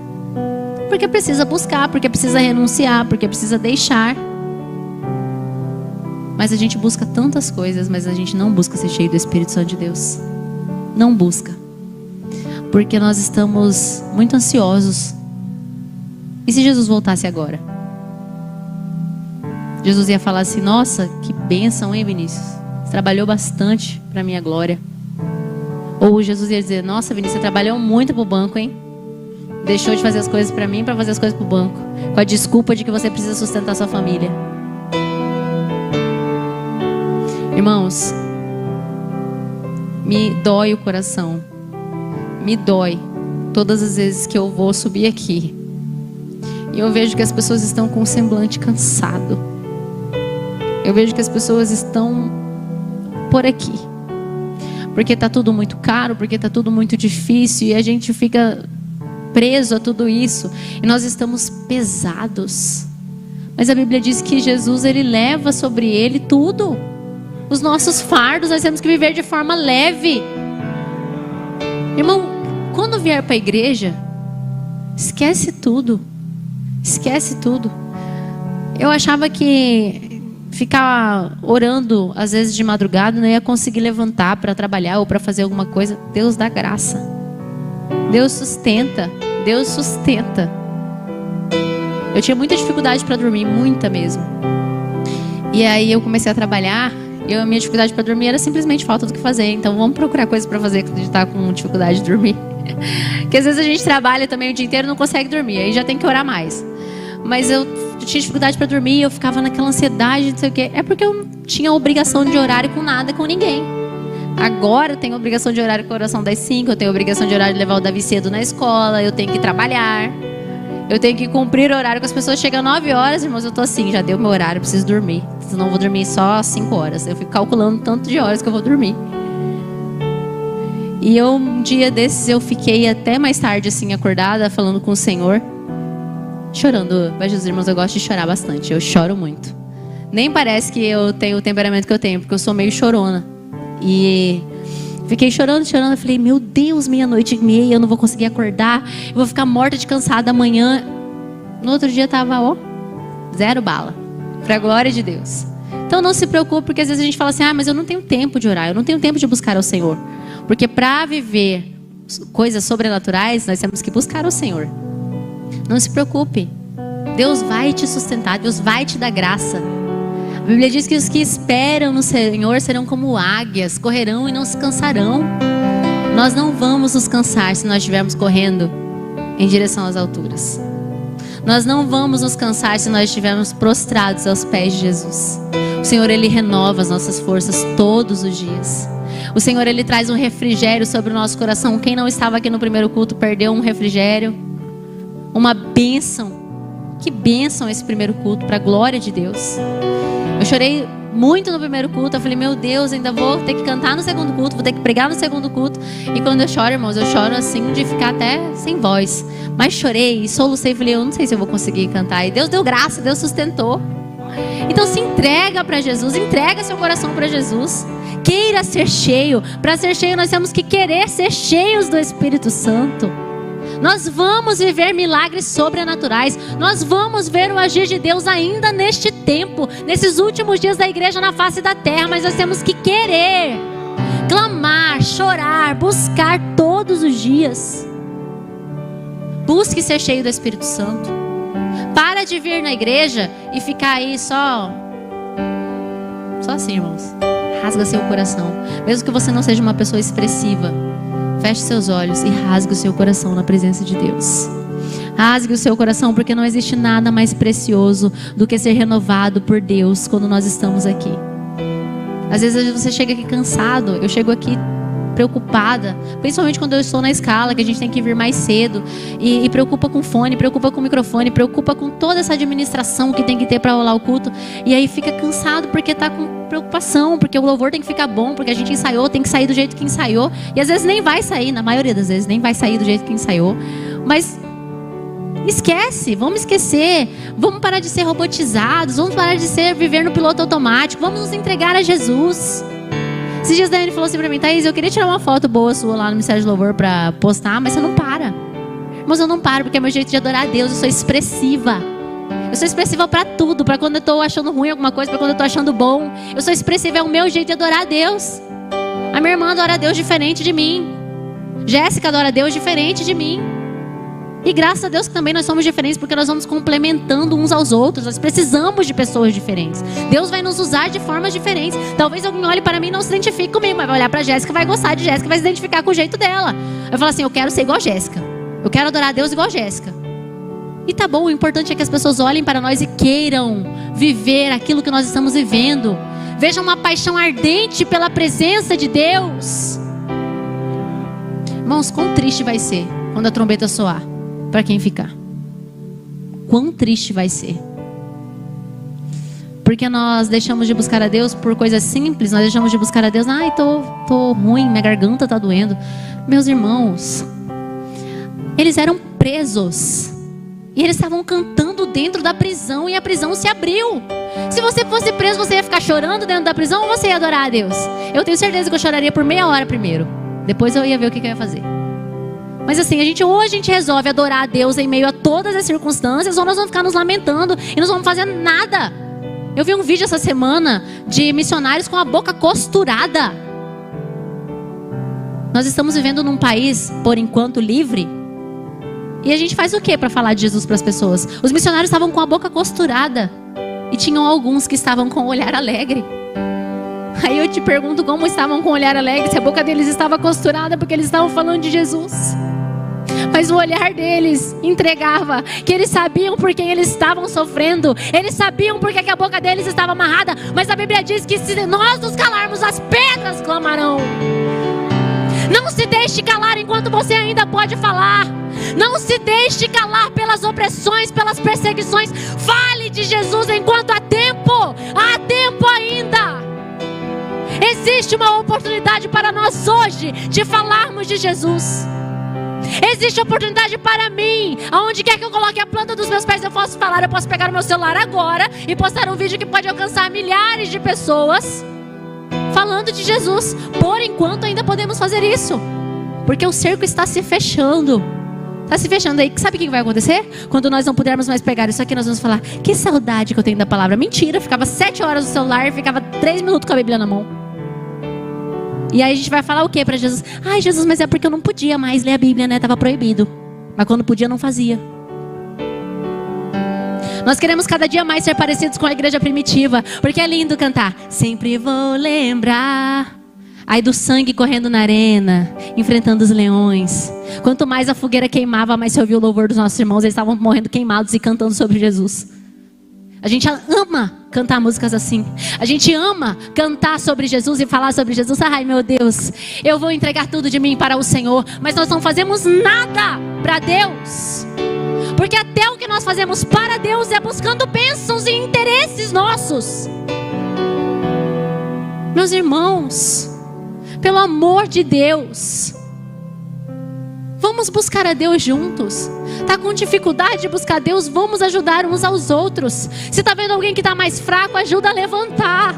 Porque precisa buscar, porque precisa renunciar, porque precisa deixar. Mas a gente busca tantas coisas, mas a gente não busca ser cheio do Espírito Santo de Deus. Não busca. Porque nós estamos muito ansiosos. E se Jesus voltasse agora? Jesus ia falar assim: nossa, que bênção, hein, Vinícius? Você trabalhou bastante para a minha glória. Ou Jesus ia dizer: nossa, Vinícius, você trabalhou muito pro banco, hein? Deixou de fazer as coisas para mim para fazer as coisas pro banco, com a desculpa de que você precisa sustentar sua família. Irmãos, me dói o coração. Me dói todas as vezes que eu vou subir aqui e eu vejo que as pessoas estão com um semblante cansado. Eu vejo que as pessoas estão por aqui porque está tudo muito caro, porque está tudo muito difícil, e a gente fica preso a tudo isso, e nós estamos pesados. Mas a Bíblia diz que Jesus, Ele leva sobre Ele tudo. Os nossos fardos, nós temos que viver de forma leve. Irmão, quando vier para a igreja, esquece tudo. Esquece tudo. Eu achava que ficar orando às vezes de madrugada não ia conseguir levantar para trabalhar ou para fazer alguma coisa. Deus dá graça. Deus sustenta. Deus sustenta. Eu tinha muita dificuldade para dormir, muita mesmo. E aí eu comecei a trabalhar A minha dificuldade para dormir era simplesmente falta do que fazer. Então vamos procurar coisas para fazer quando a gente tá com dificuldade de dormir. Porque às vezes a gente trabalha também o dia inteiro e não consegue dormir. Aí já tem que orar mais. Mas eu tinha dificuldade para dormir, eu ficava naquela ansiedade, não sei o quê. É porque eu não tinha obrigação de horário com nada, com ninguém. Agora eu tenho obrigação de horário com a oração das 5, eu tenho obrigação de horário de levar o Davi cedo na escola, eu tenho que trabalhar, eu tenho que cumprir o horário com as pessoas. Chegam 9 horas, irmãos, eu tô assim, já deu meu horário, eu preciso dormir. Senão eu vou dormir só 5 horas. Eu fico calculando tanto de horas que eu vou dormir. E um dia desses, eu fiquei até mais tarde, assim, acordada, falando com o Senhor, chorando. Mas, Jesus, irmãos, eu gosto de chorar bastante, eu choro muito. Nem parece que eu tenho o temperamento que eu tenho, porque eu sou meio chorona. E fiquei chorando. Eu falei, meu Deus, 00:30, eu não vou conseguir acordar, eu vou ficar morta de cansada amanhã. No outro dia tava, 0 bala, pra glória de Deus. Então não se preocupe, porque às vezes a gente fala assim, mas eu não tenho tempo de orar, eu não tenho tempo de buscar ao Senhor. Porque para viver coisas sobrenaturais, nós temos que buscar ao Senhor. Não se preocupe, Deus vai te sustentar, Deus vai te dar graça. A Bíblia diz que os que esperam no Senhor serão como águias, correrão e não se cansarão. Nós não vamos nos cansar se nós estivermos correndo em direção às alturas. Nós não vamos nos cansar se nós estivermos prostrados aos pés de Jesus. O Senhor, Ele renova as nossas forças todos os dias. O Senhor, Ele traz um refrigério sobre o nosso coração. Quem não estava aqui no primeiro culto perdeu um refrigério, uma bênção. Que bênção esse primeiro culto, para a glória de Deus. Eu chorei muito no primeiro culto. Eu falei, meu Deus, ainda vou ter que cantar no segundo culto, vou ter que pregar no segundo culto. E quando eu choro, irmãos, eu choro assim de ficar até sem voz. Mas chorei e solucei, falei, eu não sei se eu vou conseguir cantar. E Deus deu graça, Deus sustentou. Então se entrega para Jesus, entrega seu coração para Jesus. Queira ser cheio. Para ser cheio nós temos que querer ser cheios do Espírito Santo. Nós vamos viver milagres sobrenaturais. Nós vamos ver o agir de Deus ainda neste tempo, nesses últimos dias da igreja na face da terra. Mas nós temos que querer, clamar, chorar, buscar todos os dias. Busque ser cheio do Espírito Santo. Para de vir na igreja e ficar aí só assim, irmãos. Rasga seu coração. Mesmo que você não seja uma pessoa expressiva, feche seus olhos e rasgue o seu coração na presença de Deus. Rasgue o seu coração, porque não existe nada mais precioso do que ser renovado por Deus quando nós estamos aqui. Às vezes você chega aqui cansado, eu chego aqui preocupada, principalmente quando eu estou na escala, que a gente tem que vir mais cedo, e preocupa com fone, preocupa com microfone, preocupa com toda essa administração que tem que ter para rolar o culto, e aí fica cansado porque está com preocupação, porque o louvor tem que ficar bom, porque a gente ensaiou, tem que sair do jeito que ensaiou, e às vezes nem vai sair, na maioria das vezes nem vai sair do jeito que ensaiou, mas esquece, vamos esquecer, vamos parar de ser robotizados, vamos parar de viver no piloto automático, vamos nos entregar a Jesus. Esses dias a Daiane falou assim pra mim, Thaís, eu queria tirar uma foto boa sua lá no Ministério de Louvor pra postar, mas você não para. Mas eu não paro, porque é meu jeito de adorar a Deus, eu sou expressiva. Eu sou expressiva pra tudo, pra quando eu tô achando ruim alguma coisa, pra quando eu tô achando bom. Eu sou expressiva, é o meu jeito de adorar a Deus. A minha irmã adora a Deus diferente de mim. Jéssica adora a Deus diferente de mim. E graças a Deus que também nós somos diferentes, porque nós vamos complementando uns aos outros. Nós precisamos de pessoas diferentes. Deus vai nos usar de formas diferentes. Talvez alguém olhe para mim e não se identifique comigo, mas vai olhar para Jéssica, vai gostar de Jéssica, vai se identificar com o jeito dela. Vai falar assim, eu quero ser igual a Jéssica. Eu quero adorar a Deus igual a Jéssica. E tá bom, o importante é que as pessoas olhem para nós e queiram viver aquilo que nós estamos vivendo. Vejam uma paixão ardente pela presença de Deus. Irmãos, quão triste vai ser quando a trombeta soar. Para quem ficar. Quão triste vai ser. Porque nós deixamos de buscar a Deus por coisas simples. Nós deixamos de buscar a Deus. Ai, tô ruim, minha garganta tá doendo. Meus irmãos, eles eram presos. E eles estavam cantando dentro da prisão. E a prisão se abriu. Se você fosse preso, você ia ficar chorando dentro da prisão ou você ia adorar a Deus? Eu tenho certeza que eu choraria por meia hora primeiro. Depois eu ia ver o que eu ia fazer. Mas assim, ou a gente resolve adorar a Deus em meio a todas as circunstâncias, ou nós vamos ficar nos lamentando e não vamos fazer nada. Eu vi um vídeo essa semana de missionários com a boca costurada. Nós estamos vivendo num país, por enquanto, livre. E a gente faz o que para falar de Jesus para as pessoas? Os missionários estavam com a boca costurada. E tinham alguns que estavam com o olhar alegre. Aí eu te pergunto como estavam com o olhar alegre, se a boca deles estava costurada porque eles estavam falando de Jesus. Mas o olhar deles entregava que eles sabiam por quem eles estavam sofrendo. Eles sabiam por que a boca deles estava amarrada. Mas a Bíblia diz que se nós nos calarmos, as pedras clamarão. Não se deixe calar enquanto você ainda pode falar. Não se deixe calar pelas opressões, pelas perseguições. Fale de Jesus enquanto há tempo. Há tempo ainda. Existe uma oportunidade para nós hoje de falarmos de Jesus. Existe oportunidade para mim. Aonde quer que eu coloque a planta dos meus pés, eu posso falar. Eu posso pegar o meu celular agora e postar um vídeo que pode alcançar milhares de pessoas falando de Jesus. Por enquanto ainda podemos fazer isso, porque o cerco está se fechando. Está se fechando aí. Sabe o que vai acontecer? Quando nós não pudermos mais pegar isso aqui, nós vamos falar: que saudade que eu tenho da palavra. Mentira, eu ficava 7 horas no celular e ficava 3 minutos com a Bíblia na mão. E aí a gente vai falar o que para Jesus? Ai, Jesus, mas é porque eu não podia mais ler a Bíblia, né? Estava proibido. Mas quando podia, não fazia. Nós queremos cada dia mais ser parecidos com a igreja primitiva, porque é lindo cantar: sempre vou lembrar. Aí do sangue correndo na arena, enfrentando os leões. Quanto mais a fogueira queimava, mais se ouvia o louvor dos nossos irmãos. Eles estavam morrendo queimados e cantando sobre Jesus. A gente ama cantar músicas assim. A gente ama cantar sobre Jesus e falar sobre Jesus. Ai, meu Deus, eu vou entregar tudo de mim para o Senhor. Mas nós não fazemos nada para Deus. Porque até o que nós fazemos para Deus é buscando bênçãos e interesses nossos. Meus irmãos, pelo amor de Deus, vamos buscar a Deus juntos. Está com dificuldade de buscar a Deus? Vamos ajudar uns aos outros. Se está vendo alguém que está mais fraco, ajuda a levantar.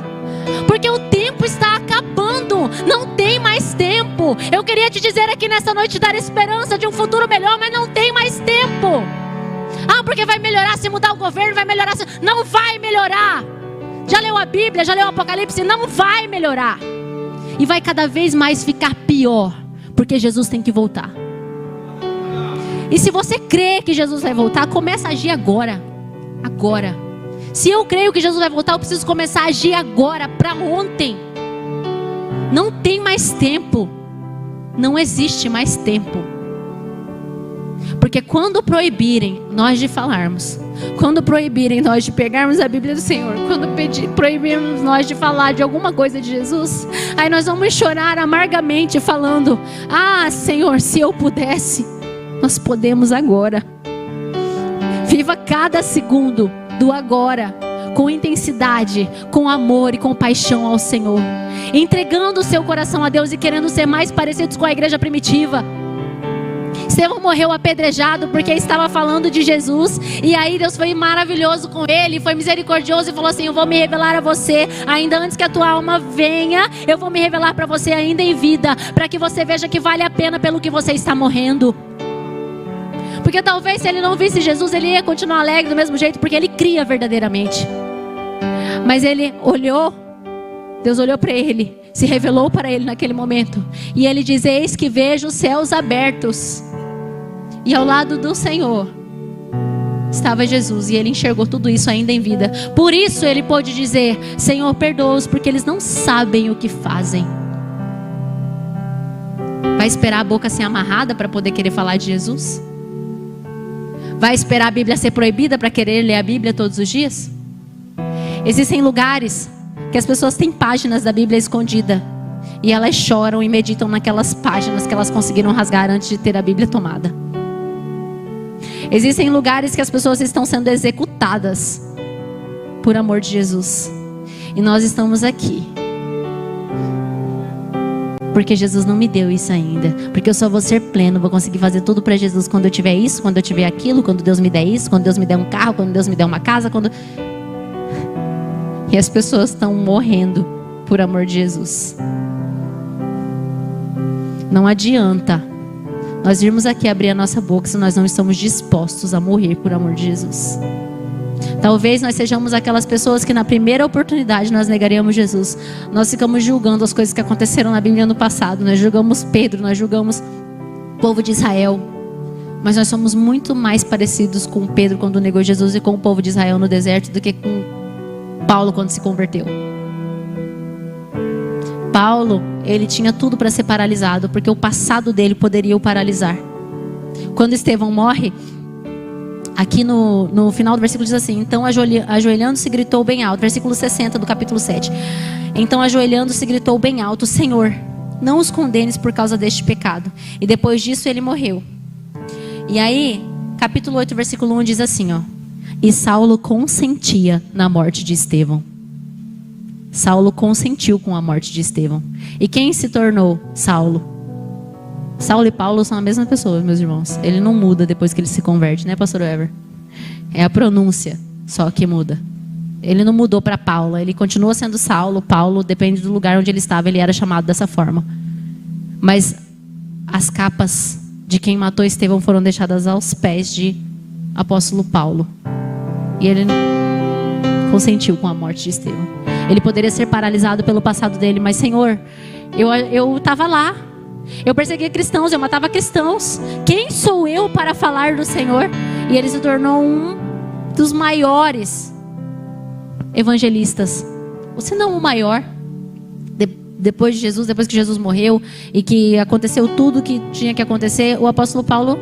Porque o tempo está acabando. Não tem mais tempo. Eu queria te dizer aqui nessa noite, dar esperança de um futuro melhor, mas não tem mais tempo. Ah, porque vai melhorar se mudar o governo, vai melhorar se... Não vai melhorar. Já leu a Bíblia, já leu o Apocalipse? Não vai melhorar. E vai cada vez mais ficar pior, porque Jesus tem que voltar. E se você crê que Jesus vai voltar, começa a agir agora. Agora. Se eu creio que Jesus vai voltar, eu preciso começar a agir agora, para ontem. Não tem mais tempo. Não existe mais tempo. Porque quando proibirem nós de falarmos, quando proibirem nós de pegarmos a Bíblia do Senhor, quando proibirmos nós de falar de alguma coisa de Jesus, aí nós vamos chorar amargamente falando: ah, Senhor, se eu pudesse. Nós podemos agora. Viva cada segundo do agora com intensidade, com amor e com paixão ao Senhor, entregando o seu coração a Deus e querendo ser mais parecidos com a igreja primitiva. Estevão morreu apedrejado porque estava falando de Jesus. E aí Deus foi maravilhoso com ele, foi misericordioso e falou assim: eu vou me revelar a você ainda antes que a tua alma venha. Eu vou me revelar para você ainda em vida, para que você veja que vale a pena pelo que você está morrendo. Porque talvez se ele não visse Jesus, ele ia continuar alegre do mesmo jeito, porque ele cria verdadeiramente. Mas ele olhou, Deus olhou para ele, se revelou para ele naquele momento. E ele diz: eis que vejo os céus abertos. E ao lado do Senhor estava Jesus, e ele enxergou tudo isso ainda em vida. Por isso ele pôde dizer: Senhor, perdoa-os, porque eles não sabem o que fazem. Vai esperar a boca ser amarrada para poder querer falar de Jesus? Vai esperar a Bíblia ser proibida para querer ler a Bíblia todos os dias? Existem lugares que as pessoas têm páginas da Bíblia escondida, e elas choram e meditam naquelas páginas que elas conseguiram rasgar antes de ter a Bíblia tomada. Existem lugares que as pessoas estão sendo executadas por amor de Jesus. E nós estamos aqui porque Jesus não me deu isso ainda. Porque eu só vou ser pleno, vou conseguir fazer tudo para Jesus quando eu tiver isso, quando eu tiver aquilo, quando Deus me der isso, quando Deus me der um carro, quando Deus me der uma casa, quando... E as pessoas estão morrendo por amor de Jesus. Não adianta nós irmos aqui abrir a nossa boca se nós não estamos dispostos a morrer por amor de Jesus. Talvez nós sejamos aquelas pessoas que na primeira oportunidade nós negaríamos Jesus. Nós ficamos julgando as coisas que aconteceram na Bíblia no passado. Nós julgamos Pedro, nós julgamos o povo de Israel. Mas nós somos muito mais parecidos com Pedro quando negou Jesus e com o povo de Israel no deserto do que com Paulo quando se converteu. Paulo, ele tinha tudo para ser paralisado, porque o passado dele poderia o paralisar. Quando Estevão morre, aqui no final do versículo diz assim: então ajoelhando-se gritou bem alto, versículo 60 do capítulo 7. Então ajoelhando-se gritou bem alto: Senhor, não os condenes por causa deste pecado. E depois disso ele morreu. E aí, capítulo 8, versículo 1 diz assim, ó: e Saulo consentia na morte de Estevão. Saulo consentiu com a morte de Estevão. E quem se tornou Saulo? Saulo e Paulo são a mesma pessoa, meus irmãos. Ele não muda depois que ele se converte, né, pastor Ever? É a pronúncia só que muda. Ele não mudou para Paulo, ele continua sendo Saulo. Paulo, depende do lugar onde ele estava, ele era chamado dessa forma. Mas as capas de quem matou Estevão foram deixadas aos pés de apóstolo Paulo. E ele consentiu com a morte de Estevão. Ele poderia ser paralisado pelo passado dele, mas Senhor, eu estava lá. Eu perseguia cristãos, eu matava cristãos. Quem sou eu para falar do Senhor? E ele se tornou um dos maiores evangelistas. Você não o maior. Depois de Jesus, depois que Jesus morreu e que aconteceu tudo que tinha que acontecer, o apóstolo Paulo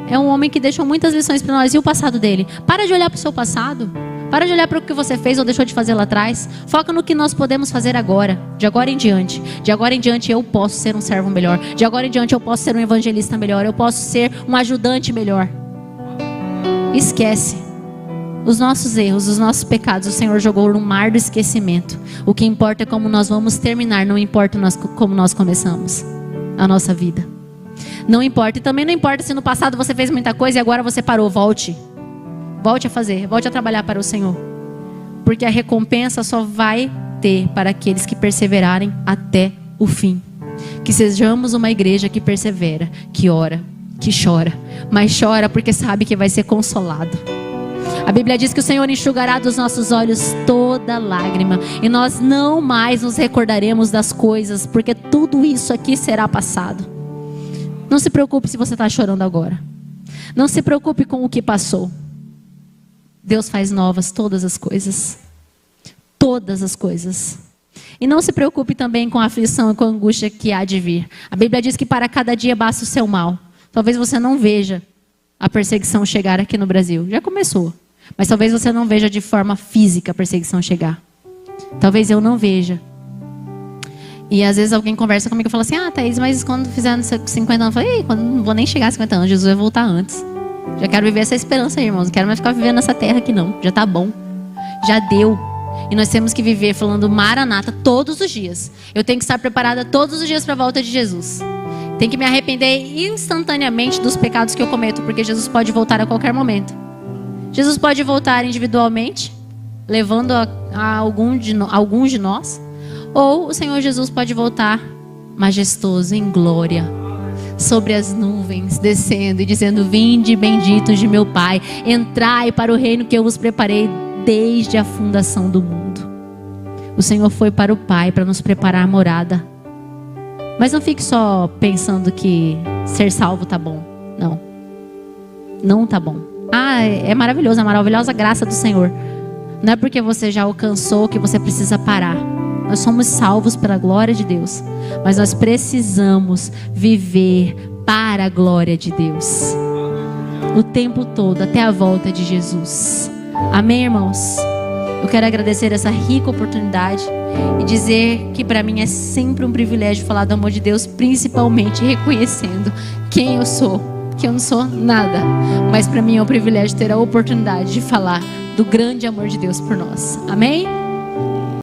é um homem que deixou muitas lições para nós. E o passado dele? Para de olhar para o seu passado. Para de olhar para o que você fez ou deixou de fazer lá atrás. Foca no que nós podemos fazer agora. De agora em diante. De agora em diante eu posso ser um servo melhor. De agora em diante eu posso ser um evangelista melhor. Eu posso ser um ajudante melhor. Esquece os nossos erros, os nossos pecados. O Senhor jogou no mar do esquecimento. O que importa é como nós vamos terminar. Não importa como nós começamos a nossa vida. Não importa. E também não importa se no passado você fez muita coisa e agora você parou. Volte a fazer, volte a trabalhar para o Senhor. Porque a recompensa só vai ter para aqueles que perseverarem até o fim. Que sejamos uma igreja que persevera, que ora, que chora. Mas chora porque sabe que vai ser consolado. A Bíblia diz que o Senhor enxugará dos nossos olhos toda lágrima. E nós não mais nos recordaremos das coisas, porque tudo isso aqui será passado. Não se preocupe se você está chorando agora. Não se preocupe com o que passou. Deus faz novas todas as coisas. Todas as coisas. E não se preocupe também com a aflição e com a angústia que há de vir. A Bíblia diz que para cada dia basta o seu mal. Talvez você não veja a perseguição chegar aqui no Brasil. Já começou. Mas talvez você não veja de forma física a perseguição chegar. Talvez eu não veja. E às vezes alguém conversa comigo e fala assim: ah, Thaís, mas quando fizer 50 anos, eu falei: quando não vou nem chegar a 50 anos, Jesus vai voltar antes. Já quero viver essa esperança aí, irmãos. Não quero mais ficar vivendo nessa terra aqui não. Já tá bom. Já deu. E nós temos que viver falando Maranata todos os dias. Eu tenho que estar preparada todos os dias para a volta de Jesus. Tenho que me arrepender instantaneamente dos pecados que eu cometo, porque Jesus pode voltar a qualquer momento. Jesus pode voltar individualmente, levando a alguns de nós. Ou o Senhor Jesus pode voltar majestoso, em glória, sobre as nuvens, descendo e dizendo: vinde benditos de meu Pai, entrai para o reino que eu vos preparei desde a fundação do mundo. O Senhor foi para o Pai para nos preparar a morada. Mas não fique só pensando que ser salvo tá bom. Não. Não tá bom. Ah, é maravilhoso, a maravilhosa graça do Senhor. Não é porque você já alcançou que você precisa parar. Nós somos salvos pela glória de Deus. Mas nós precisamos viver para a glória de Deus. O tempo todo, até a volta de Jesus. Amém, irmãos? Eu quero agradecer essa rica oportunidade e dizer que para mim é sempre um privilégio falar do amor de Deus, principalmente reconhecendo quem eu sou, que eu não sou nada, mas para mim é um privilégio ter a oportunidade de falar do grande amor de Deus por nós. Amém?